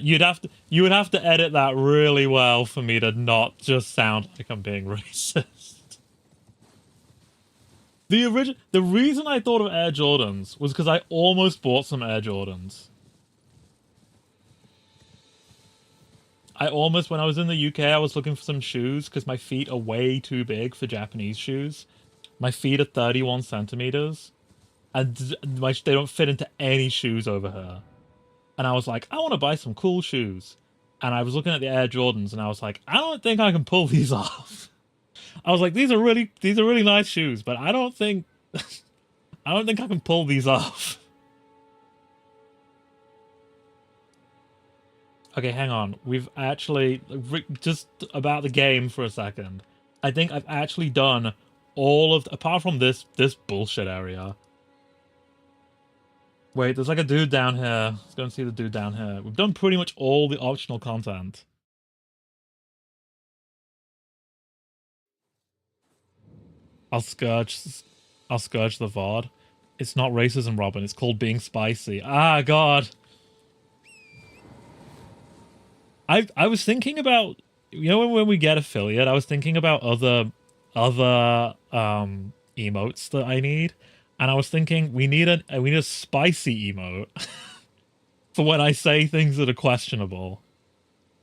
You would have to edit that really well for me to not just sound like I'm being racist. The reason I thought of Air Jordans was because I almost bought some Air Jordans. When I was in the UK, I was looking for some shoes because my feet are way too big for Japanese shoes. My feet are 31 centimeters, and they don't fit into any shoes over here. And I was like, I want to buy some cool shoes. And I was looking at the Air Jordans, and I was like, I don't think I can pull these off. I was like, these are really nice shoes, but I don't think I can pull these off. Okay, hang on. We've actually just about the game for a second. I think I've actually done all of apart from this bullshit area. Wait, there's like a dude down here. Let's go and see the dude down here. We've done pretty much all the optional content. I'll scourge the VOD. It's not racism, Robin. It's called being spicy. Ah, God. I was thinking about, you know, when we get affiliate, I was thinking about other emotes that I need, and I was thinking we need a spicy emote for when I say things that are questionable.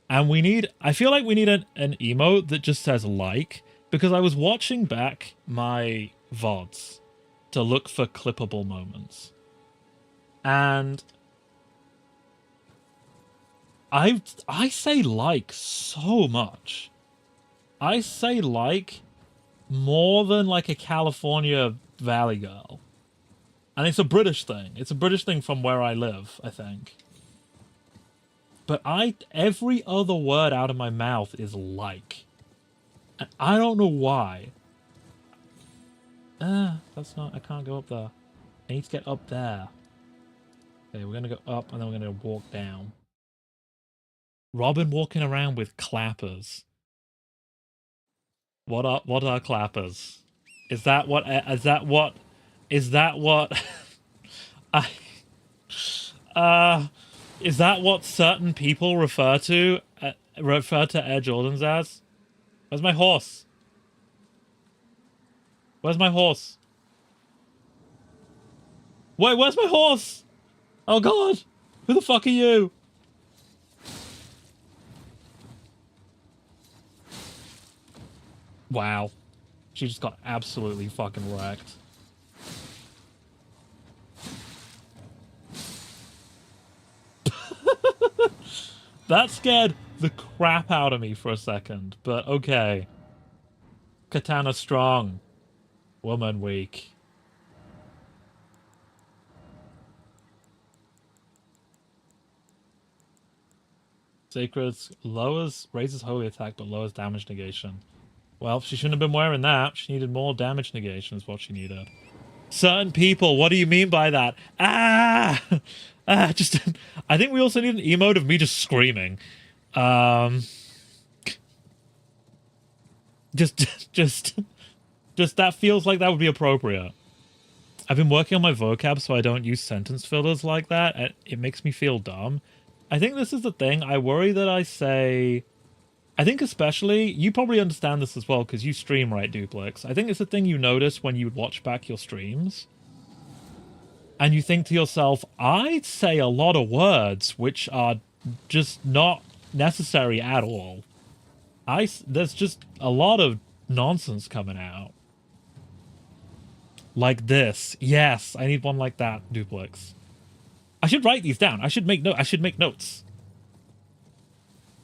And I feel like we need an emote that just says like, because I was watching back my VODs to look for clippable moments. And I say like so much. I say like more than like a California Valley girl. And it's a British thing. It's a British thing from where I live, I think. But every other word out of my mouth is like. And I don't know why. That's not, I can't go up there. I need to get up there. Okay, we're gonna go up and then we're gonna walk down. Robin walking around with clappers. What are clappers? Is that what I is that what certain people refer to Air Jordans as? Where's my horse? Where's my horse? Wait, where's my horse? Oh God, who the fuck are you? Wow. She just got absolutely fucking wrecked. That scared the crap out of me for a second, but okay. Katana strong. Woman weak. Sacred raises holy attack but lowers damage negation. Well, she shouldn't have been wearing that. She needed more damage negation is what she needed. Certain people, what do you mean by that? Ah! Just I think we also need an emote of me just screaming. Um, just just that feels like that would be appropriate. I've been working on my vocab so I don't use sentence fillers like that. And it makes me feel dumb. I think this is the thing. I worry that I say. I think especially you probably understand this as well because you stream, right, Duplex? I think it's the thing you notice when you watch back your streams. And you think to yourself, I say a lot of words which are just not necessary at all. There's just a lot of nonsense coming out. Like this. Yes, I need one like that, Duplex. I should write these down. I should make I should make notes.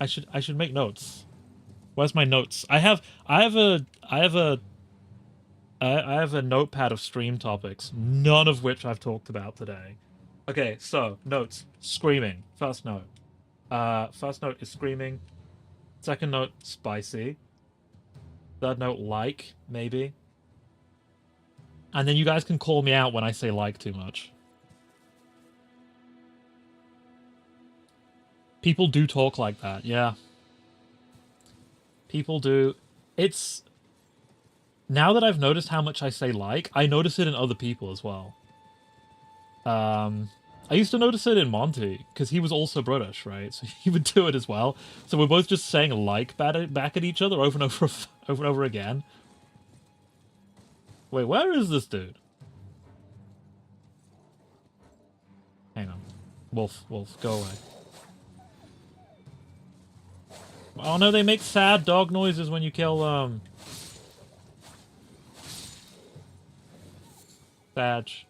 I should make notes. Where's my notes? I have a notepad of stream topics, none of which I've talked about today. Okay, so notes. Screaming. First note. First note is screaming. Second note, spicy. Third note, like, maybe. And then you guys can call me out when I say like too much. People do talk like that, yeah. People do. It's... Now that I've noticed how much I say like, I notice it in other people as well. I used to notice it in Monty, because he was also British, right? So he would do it as well. So we're both just saying like back at each other over and over again. Wait, where is this dude? Hang on. Wolf, go away. Oh no, they make sad dog noises when you kill them. Badge.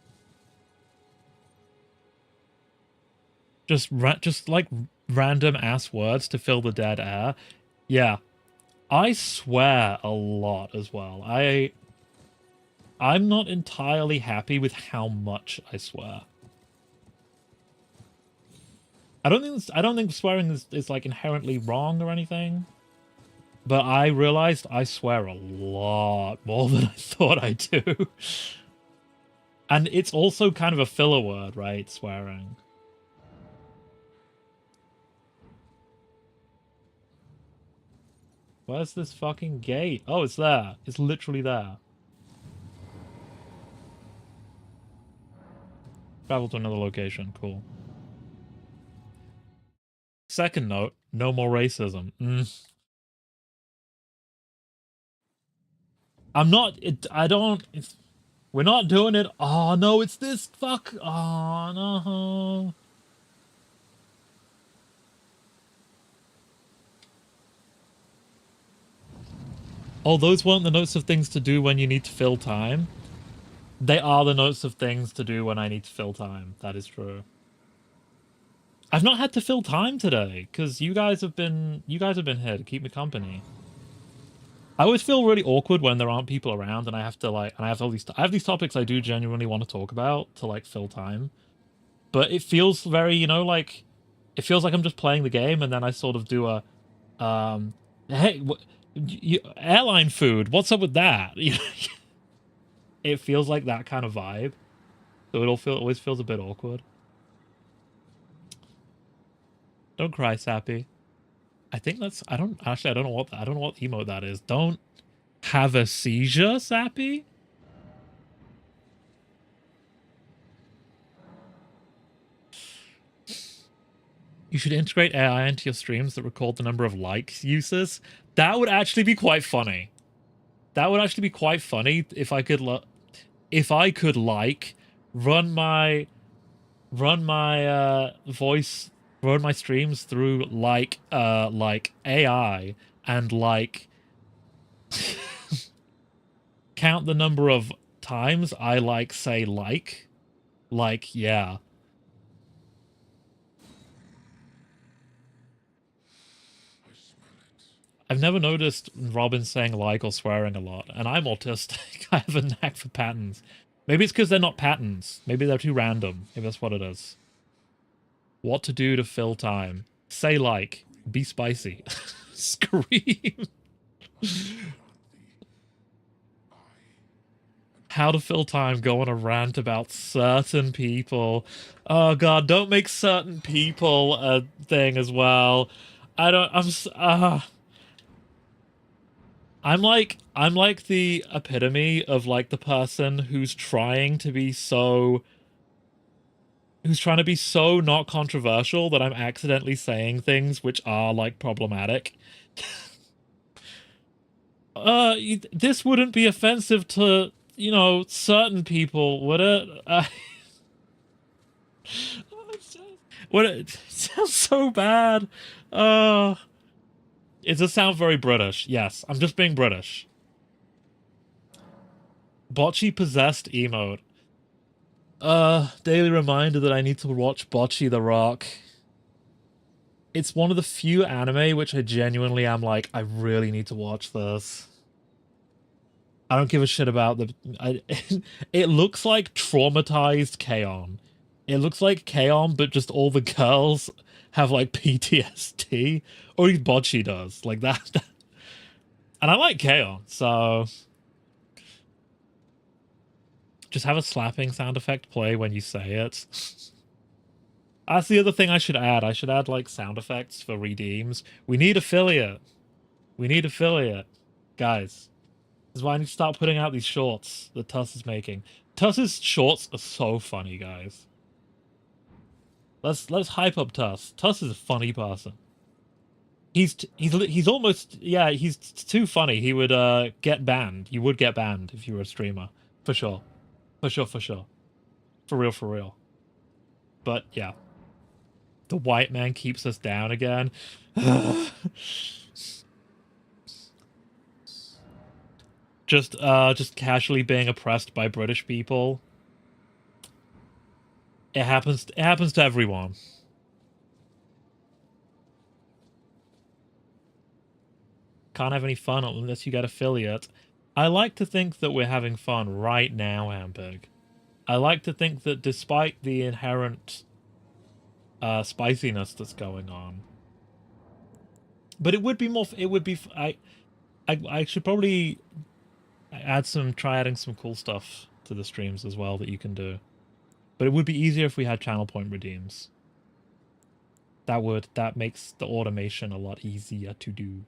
Just like random ass words to fill the dead air. Yeah. I swear a lot as well. I'm not entirely happy with how much I swear. I don't think swearing is like inherently wrong or anything. But I realized I swear a lot more than I thought I do. And it's also kind of a filler word, right? Swearing. Where's this fucking gate? Oh, it's there. It's literally there. Travel to another location. Cool. Second note, no more racism. I'm not... I don't... We're not doing it. Oh, no, it's this. Fuck. Oh, no. Oh, those weren't the notes of things to do when you need to fill time. They are the notes of things to do when I need to fill time. That is true. I've not had to fill time today because you guys have been here to keep me company. I always feel really awkward when there aren't people around and I have to like, and I have these topics I do genuinely want to talk about to like fill time. But it feels very, you know, like it feels like I'm just playing the game and then I sort of do a hey, airline food, what's up with that? It feels like that kind of vibe. So it always feels a bit awkward. Don't cry, Sappy. I think that's I don't know what emote that is. Don't have a seizure, Sappy? You should integrate AI into your streams that record the number of likes users. That would actually be quite funny. That would actually be quite funny if I could like run my voice, run my streams through like AI and like count the number of times I say like yeah. I've never noticed Robin saying like or swearing a lot, and I'm autistic. I have a knack for patterns. Maybe it's because they're not patterns. Maybe they're too random. Maybe that's what it is. What to do to fill time. Say like. Be spicy. Scream. how to fill time, go on a rant about certain people. Oh god, don't make certain people a thing as well. I don't. I'm like the epitome of like the person who's trying to be so not controversial that I'm accidentally saying things which are like problematic. This wouldn't be offensive to, you know, certain people, would it? What it sounds so bad. Uh, it does sound very British. Yes, I'm just being British. Bocce possessed emote. Daily reminder that I need to watch Bocce the Rock. It's one of the few anime which I genuinely am like, I really need to watch this. I don't give a shit about it looks like traumatized K-On! It looks like K-On!, but just all the girls have like PTSD. Or at least Bocce does. Like that. And I like K-On!, so just have a slapping sound effect play when you say it. That's the other thing I should add. I should add like sound effects for redeems. We need affiliate. We need affiliate. Guys. This is why I need to start putting out these shorts that Tuss is making. Tuss's shorts are so funny, guys. Let's hype up Tuss. Tuss is a funny person. He's almost, yeah, he's too funny. He would get banned. You would get banned if you were a streamer. For sure. For sure, for sure. For real, for real. But yeah. The white man keeps us down again. Just casually being oppressed by British people. It happens to everyone. Can't have any fun unless you get affiliate. I like to think that we're having fun right now, Hamburg. I like to think that despite the inherent spiciness that's going on. But it would be more, it would be, I should probably try adding some cool stuff to the streams as well that you can do. But it would be easier if we had channel point redeems. That makes the automation a lot easier to do.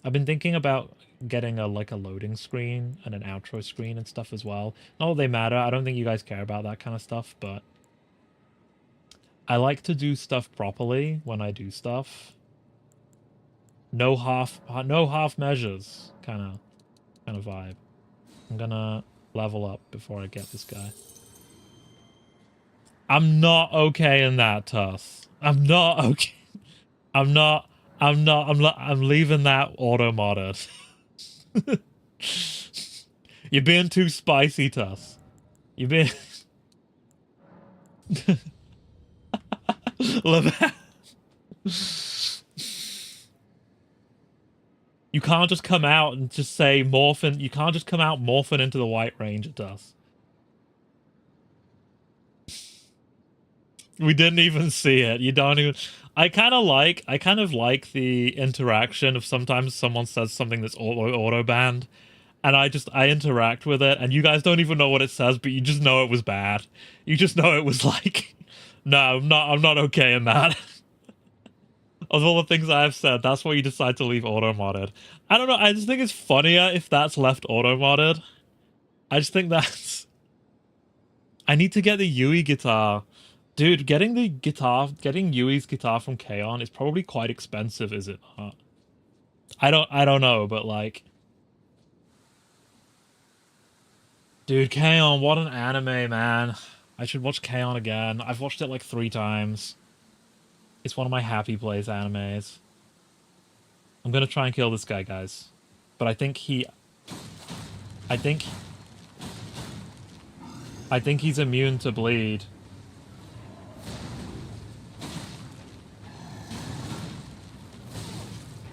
I've been thinking about getting a loading screen and an outro screen and stuff as well. Not that they matter. I don't think you guys care about that kind of stuff, but I like to do stuff properly when I do stuff. No half measures kind of vibe. I'm gonna level up before I get this guy. I'm not okay in that, Tuss. I'm not okay. I'm leaving that auto-modded. You're being too spicy, Tuss. You're being... You can't just come out and just say morphin. You can't just come out morphin into the White Ranger, Tuss. We didn't even see it. You don't even... I kind of like the interaction of sometimes someone says something that's auto banned, and I interact with it, and you guys don't even know what it says, but you just know it was bad. You just know it was like, no, I'm not okay in that. Of all the things I have said, that's why you decide to leave auto modded. I don't know. I just think it's funnier if that's left auto modded. I just think that's... I need to get the Yui guitar. Dude, getting Yui's guitar from K-On! Is probably quite expensive, is it not? I don't know, but like... Dude, K-On!, what an anime, man. I should watch K-On! Again. I've watched it like 3 times. It's one of my happy plays animes. I'm gonna try and kill this guy, guys. But I think he's immune to bleed.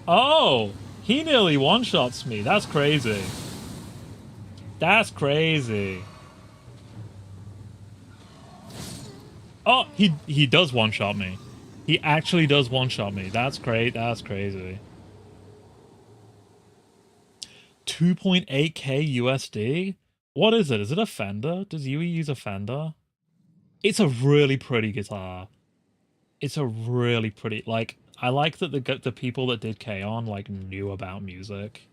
Oh! He nearly one-shots me. That's crazy. That's crazy. Oh, he does one-shot me. He actually does one-shot me. That's great. That's crazy. 2.8k USD? What is it? Is it a Fender? Does Yui use a Fender? It's a really pretty guitar. It's a really pretty, like, I like that the people that did K-On! Like knew about music.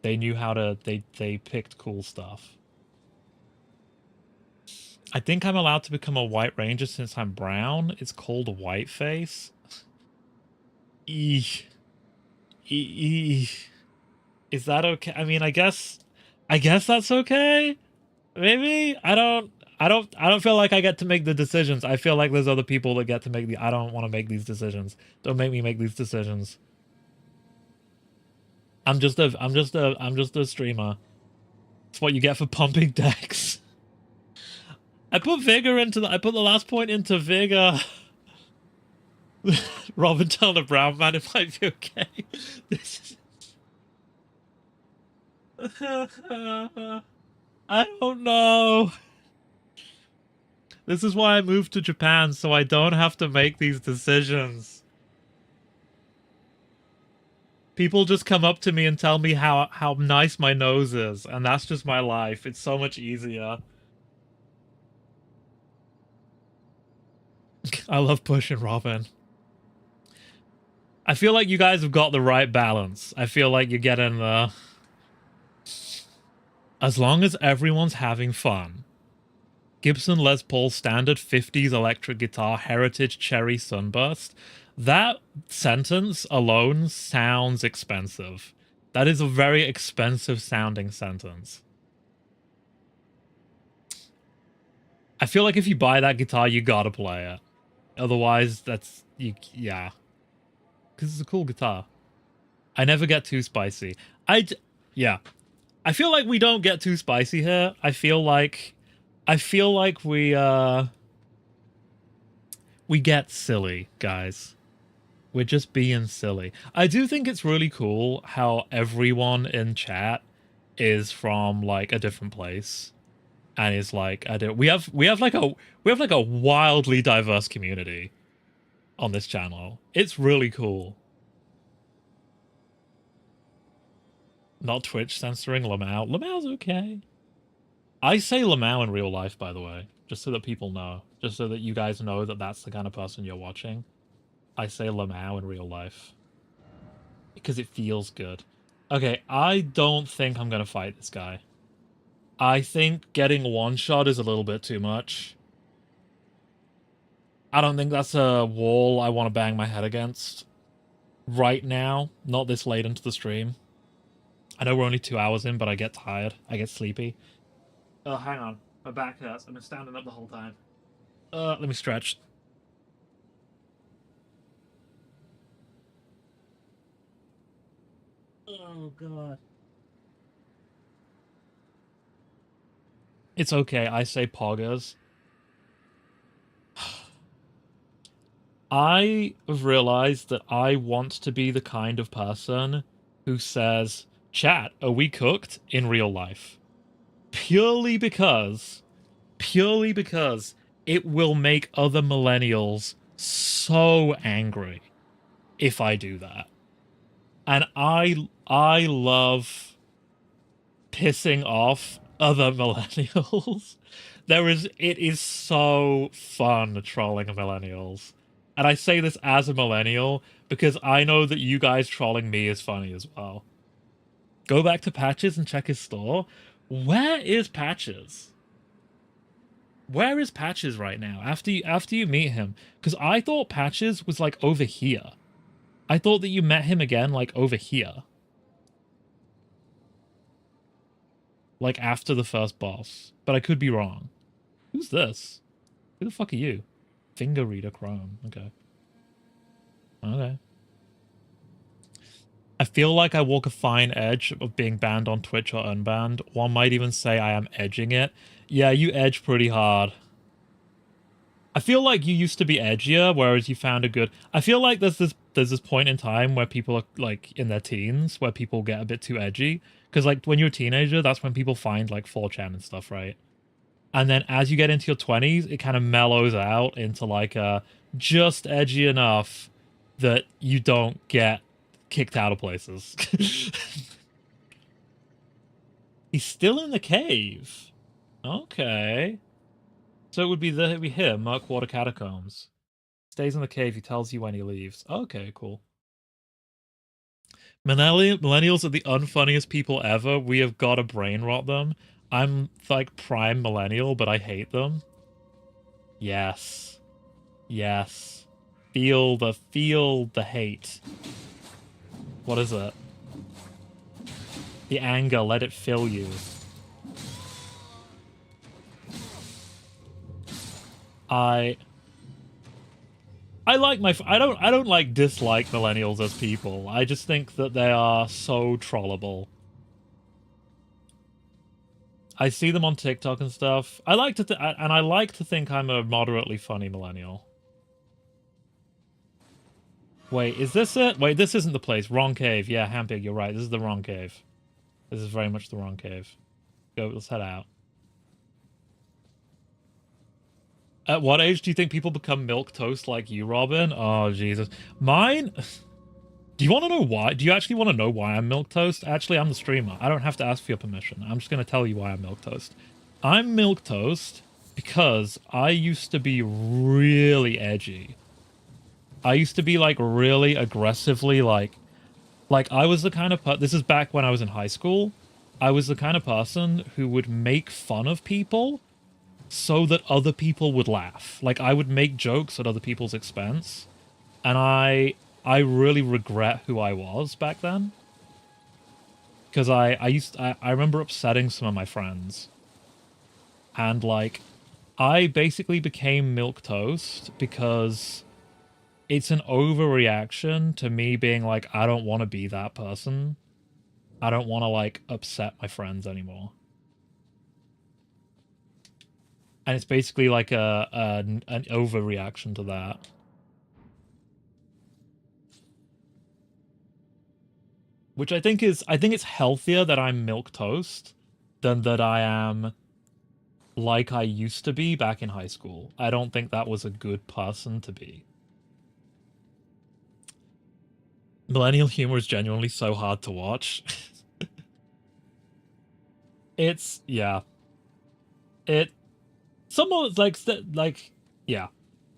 They knew how to, they picked cool stuff. I think I'm allowed to become a White Ranger since I'm brown. It's called Whiteface. Eesh. Eesh. Is that okay? I mean, I guess that's okay. Maybe I don't feel like I get to make the decisions. I feel like there's other people that get to make the. I don't want to make these decisions. Don't make me make these decisions. I'm just a streamer. It's what you get for pumping decks. I put I put the last point into vigor. Robin telling a brown man it might be okay. This is I don't know. This is why I moved to Japan, so I don't have to make these decisions. People just come up to me and tell me how nice my nose is, and that's just my life. It's so much easier. I love pushing Robin. I feel like you guys have got the right balance. I feel like you're getting the... As long as everyone's having fun. Gibson Les Paul standard 50s electric guitar heritage cherry sunburst. That sentence alone sounds expensive. That is a very expensive sounding sentence. I feel like if you buy that guitar, you gotta play it. Otherwise, that's... yeah. Because it's a cool guitar. I never get too spicy. Yeah. I feel like we don't get too spicy here. I feel like we get silly, guys. We're just being silly. I do think it's really cool how everyone in chat is from like a different place, and is like we have like a wildly diverse community on this channel. It's really cool. Not Twitch censoring Lamau. Lamau's okay. I say Lamau in real life, by the way, just so that people know, just so that you guys know that that's the kind of person you're watching. I say Lamau in real life because it feels good. Okay, I don't think I'm gonna fight this guy. I think getting one shot is a little bit too much. I don't think that's a wall I want to bang my head against right now, not this late into the stream. I know we're only 2 hours in, but I get tired. I get sleepy. Oh, hang on. My back hurts. I've been standing up the whole time. Let me stretch. Oh, God. It's okay. I say poggers. I have realized that I want to be the kind of person who says, chat, are we cooked in real life? Purely because it will make other millennials so angry if I do that. And I love pissing off other millennials. It is so fun trolling millennials. And I say this as a millennial because I know that you guys trolling me is funny as well. Go back to Patches and check his store. Where is Patches? Where is Patches right now after you meet him? Because I thought Patches was like over here. I thought that you met him again like over here. Like after the first boss. But I could be wrong. Who's this? Who the fuck are you? Finger Reader Chrome. Okay. Okay. I feel like I walk a fine edge of being banned on Twitch or unbanned. One might even say I am edging it. Yeah, you edge pretty hard. I feel like you used to be edgier, whereas you found a good... I feel like there's this point in time where people are, like, in their teens, where people get a bit too edgy. Because, like, when you're a teenager, that's when people find, like, 4chan and stuff, right? And then as you get into your 20s, it kind of mellows out into, like, just edgy enough that you don't get kicked out of places. He's still in the cave. Okay. So it would be here, Murkwater Catacombs. Stays in the cave, he tells you when he leaves. Okay, cool. Millennials are the unfunniest people ever. We have got to brain rot them. I'm like prime millennial, but I hate them. Yes. Yes. Feel the hate. What is it? The anger, let it fill you. I like I don't like dislike millennials as people. I just think that they are so trollable. I see them on TikTok and stuff. I like to and I like to think I'm a moderately funny millennial. Wait, is this it? Wait, this isn't the place. Wrong cave. Yeah, Hampig, you're right. This is the wrong cave. This is very much the wrong cave. Go, let's head out. At what age do you think people become milk toast like you, Robin? Oh, Jesus. Mine? Do you want to know why? Do you actually want to know why I'm milk toast? Actually, I'm the streamer. I don't have to ask for your permission. I'm just going to tell you why I'm milk toast. I'm milk toast because I used to be really edgy. I used to be like really aggressively like I was the kind of this is back when I was in high school. I was the kind of person who would make fun of people so that other people would laugh. Like I would make jokes at other people's expense. And I really regret who I was back then. Because I remember upsetting some of my friends. And like I basically became milk toast because it's an overreaction to me being like, I don't want to be that person. I don't want to like upset my friends anymore. And it's basically like an overreaction to that. Which I think it's healthier that I'm milk toast than that I am like I used to be back in high school. I don't think that was a good person to be. Millennial humor is genuinely so hard to watch. It's yeah. It someone like yeah.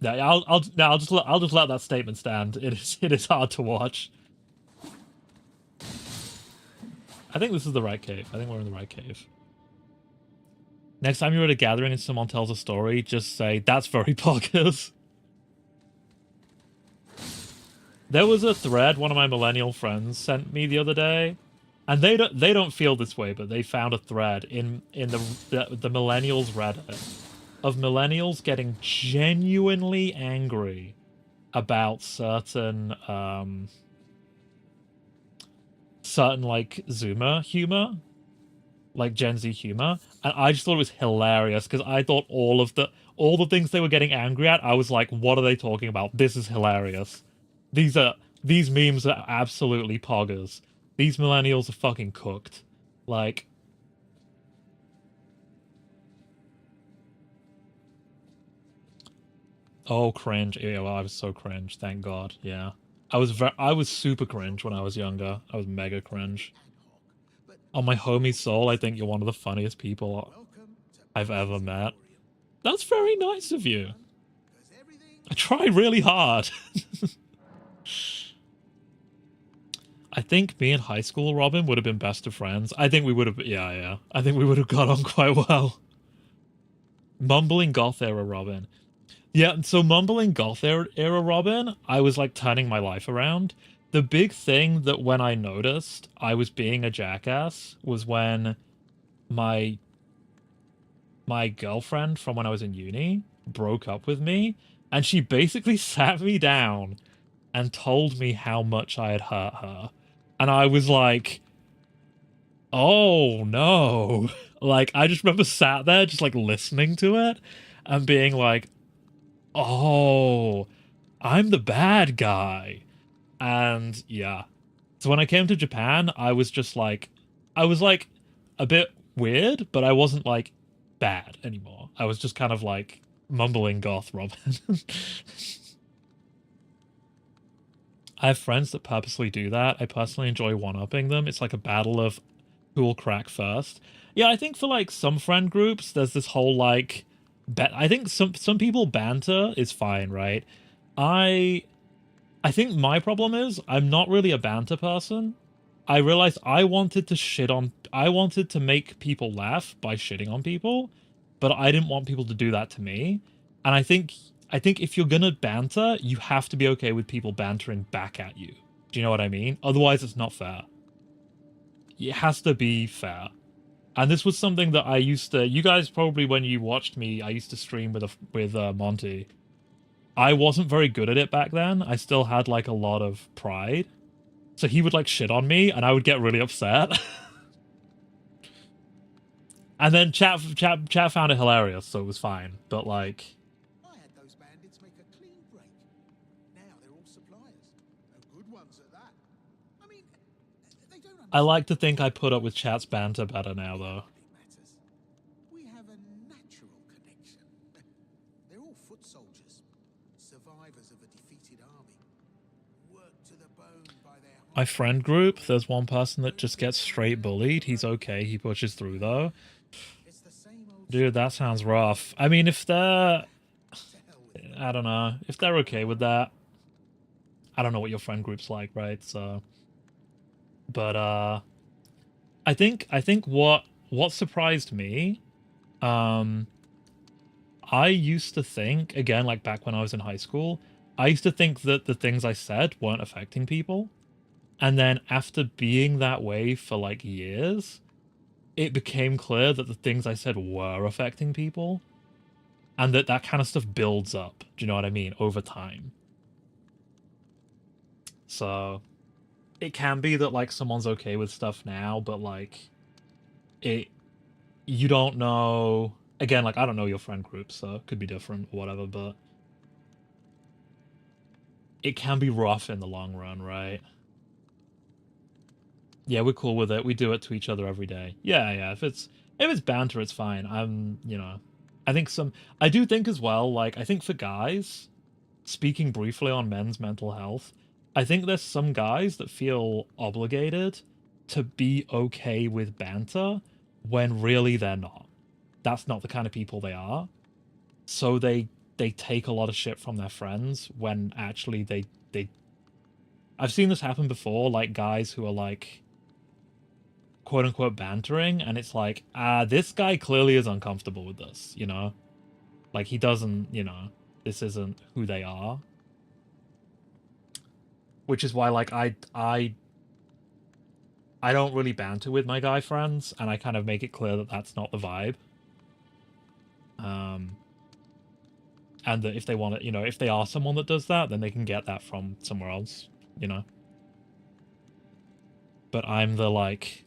Yeah, I'll just let that statement stand. It is hard to watch. I think this is the right cave. I think we're in the right cave. Next time you're at a gathering and someone tells a story, just say, that's very poggers. There was a thread one of my millennial friends sent me the other day, and they don't feel this way, but they found a thread in the millennials Reddit of millennials getting genuinely angry about certain like Zoomer humor, like Gen Z humor, and I just thought it was hilarious because I thought all the things they were getting angry at, I was like, what are they talking about? This is hilarious. These memes are absolutely poggers. These millennials are fucking cooked. Like, oh, cringe. Yeah, well, I was so cringe. Thank God. Yeah, I was super cringe when I was younger. I was mega cringe. On my homie soul, I think you're one of the funniest people I've ever met. That's very nice of you. I try really hard. I think me in high school, Robin, would have been best of friends. I think we would have, yeah. I think we would have got on quite well. Mumbling goth era Robin. Yeah, so mumbling goth era Robin, I was like turning my life around. The big thing that when I noticed I was being a jackass was when my girlfriend from when I was in uni broke up with me, and she basically sat me down and told me how much I had hurt her. And I was like, oh no. Like, I just remember sat there just like listening to it and being like, oh, I'm the bad guy. And yeah. So when I came to Japan, I was like a bit weird, but I wasn't like bad anymore. I was just kind of like mumbling goth Robin. I have friends that purposely do that. I personally enjoy one-upping them. It's like a battle of who will crack first. Yeah, I think for like some friend groups, there's this whole like, I think some people banter is fine, right? I I think my problem is I'm not really a banter person. I realized I wanted to make people laugh by shitting on people, but I didn't want people to do that to me. And I think if you're gonna banter, you have to be okay with people bantering back at you. Do you know what I mean? Otherwise, it's not fair. It has to be fair. And this was something that I used to. You guys probably, when you watched me, I used to stream with Monty. I wasn't very good at it back then. I still had like a lot of pride. So he would like shit on me and I would get really upset. And then chat found it hilarious, so it was fine. But like I had those bandits make a clean break. Now they're all suppliers. And good ones at that. I mean, they don't understand. I like to think I put up with chat's banter better now though. Matters. We have a natural connection. They're all foot soldiers, survivors of a defeated army, worked to the bone by their My friend group, there's one person that just gets straight bullied. He's okay, he pushes through though. It's the same old Dude, that sounds rough. I mean, if they're I don't know, if they're okay with that. I don't know what your friend group's like, right? So but I think what surprised me, I used to think, again, like back when I was in high school, I used to think that the things I said weren't affecting people. And then after being that way for like years, it became clear that the things I said were affecting people. And that kind of stuff builds up, do you know what I mean, over time. So it can be that like someone's okay with stuff now, but like it you don't know, again, like I don't know your friend group, so it could be different or whatever, but it can be rough in the long run, right? Yeah, we're cool with it. We do it to each other every day. Yeah, yeah. If it's banter, it's fine. I think I do think as well, like I think for guys, speaking briefly on men's mental health, I think there's some guys that feel obligated to be okay with banter when really they're not. That's not the kind of people they are. So they take a lot of shit from their friends when actually they I've seen this happen before, like guys who are like quote unquote bantering, and it's like, this guy clearly is uncomfortable with this, you know? Like he doesn't, you know, this isn't who they are. Which is why like I don't really banter with my guy friends, and I kind of make it clear that that's not the vibe. And that if they want to, you know, if they are someone that does that, then they can get that from somewhere else, you know. But I'm the like,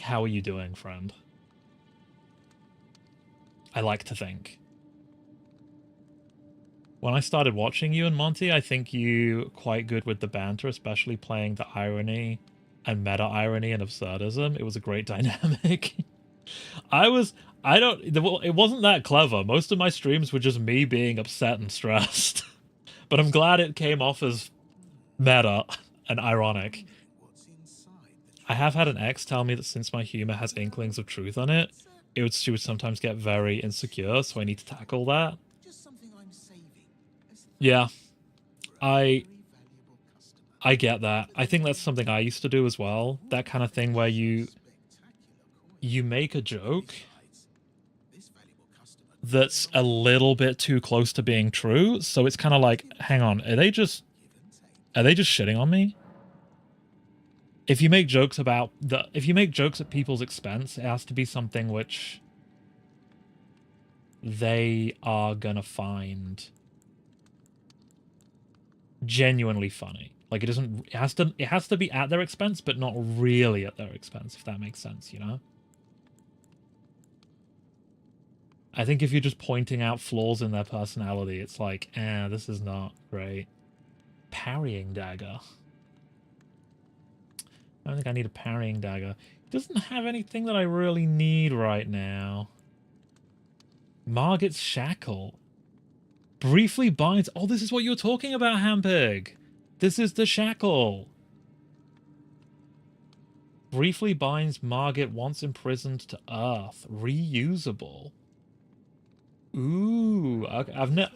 how are you doing, friend? I like to think. When I started watching you and Monty, I think you quite good with the banter, especially playing the irony and meta irony and absurdism. It was a great dynamic. It wasn't that clever. Most of my streams were just me being upset and stressed. But I'm glad it came off as meta and ironic. I have had an ex tell me that since my humor has inklings of truth on it, she would sometimes get very insecure, so I need to tackle that. Yeah. I get that. I think that's something I used to do as well. That kind of thing where you make a joke that's a little bit too close to being true, so it's kind of like, hang on, are they just shitting on me? If you make jokes at people's expense, it has to be something which they are gonna find genuinely funny. Like it has to be at their expense, but not really at their expense, if that makes sense, you know? I think if you're just pointing out flaws in their personality, it's like, this is not great. Parrying dagger. I don't think I need a parrying dagger. It doesn't have anything that I really need right now. Margit's shackle. Briefly binds. Oh, this is what you were talking about, Hampig. This is the shackle. Briefly binds Margit once imprisoned to Earth. Reusable. Ooh, okay.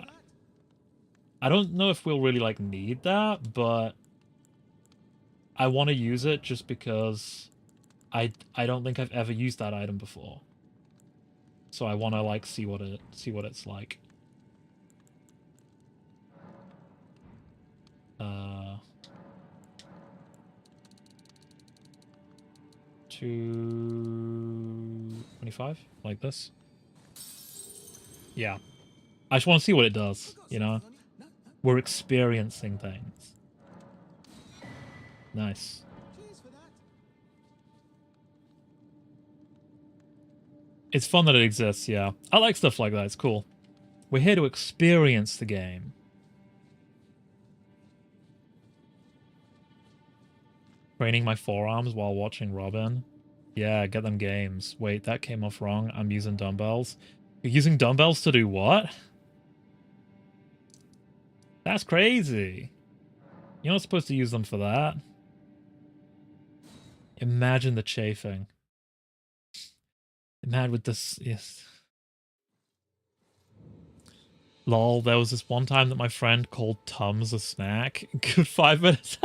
I don't know if we'll really like need that, but I want to use it just because I don't think I've ever used that item before. So I want to like see what it's like. Uh 225 like this. Yeah. I just want to see what it does, you know? We're experiencing things. Nice. Cheers for that. It's fun that it exists, yeah. I like stuff like that, it's cool. We're here to experience the game. Training my forearms while watching Robin. Yeah, get them games. Wait, that came off wrong. I'm using dumbbells. You're using dumbbells to do what? That's crazy. You're not supposed to use them for that. Imagine the chafing. Imagine with this, yes. Lol, there was this one time that my friend called Tums a snack. Good 5 minutes.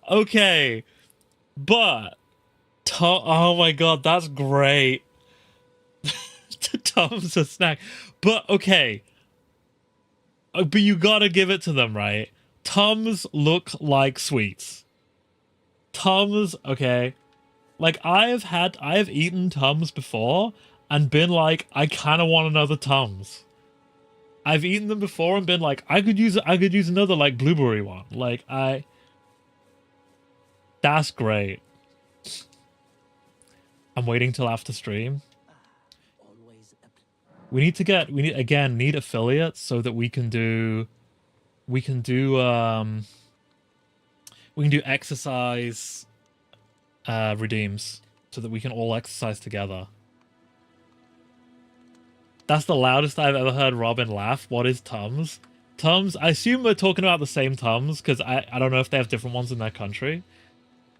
Okay. But, oh my god, that's great. Tums a snack. But, okay. But you gotta give it to them, right? Tums look like sweets. Tums, okay. Like, I have eaten Tums before and been like, I kind of want another Tums. I've eaten them before and been like, I could use another like blueberry one. Like, that's great. I'm waiting till after stream. We need affiliates so that we can do exercise redeems so that we can all exercise together. That's the loudest I've ever heard Robin laugh. What is Tums? Tums, I assume we're talking about the same Tums, because I don't know if they have different ones in their country.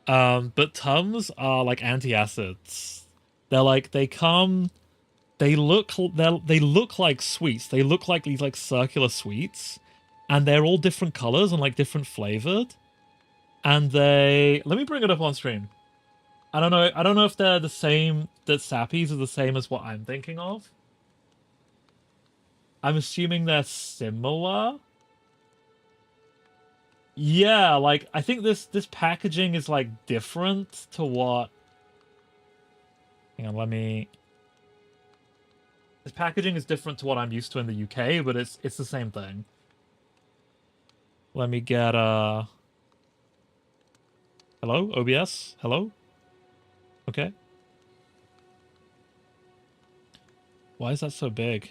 But Tums are like antacids. They're like, they look like sweets. They look like these like circular sweets. And they're all different colors and like different flavored. And let me bring it up on stream. I don't know if they're the same, that Sappies are the same as what I'm thinking of. I'm assuming they're similar. Yeah, like I think this packaging is like different to what. Hang on, this packaging is different to what I'm used to in the UK, but it's the same thing. Let me get hello, OBS? Hello? Okay. Why is that so big?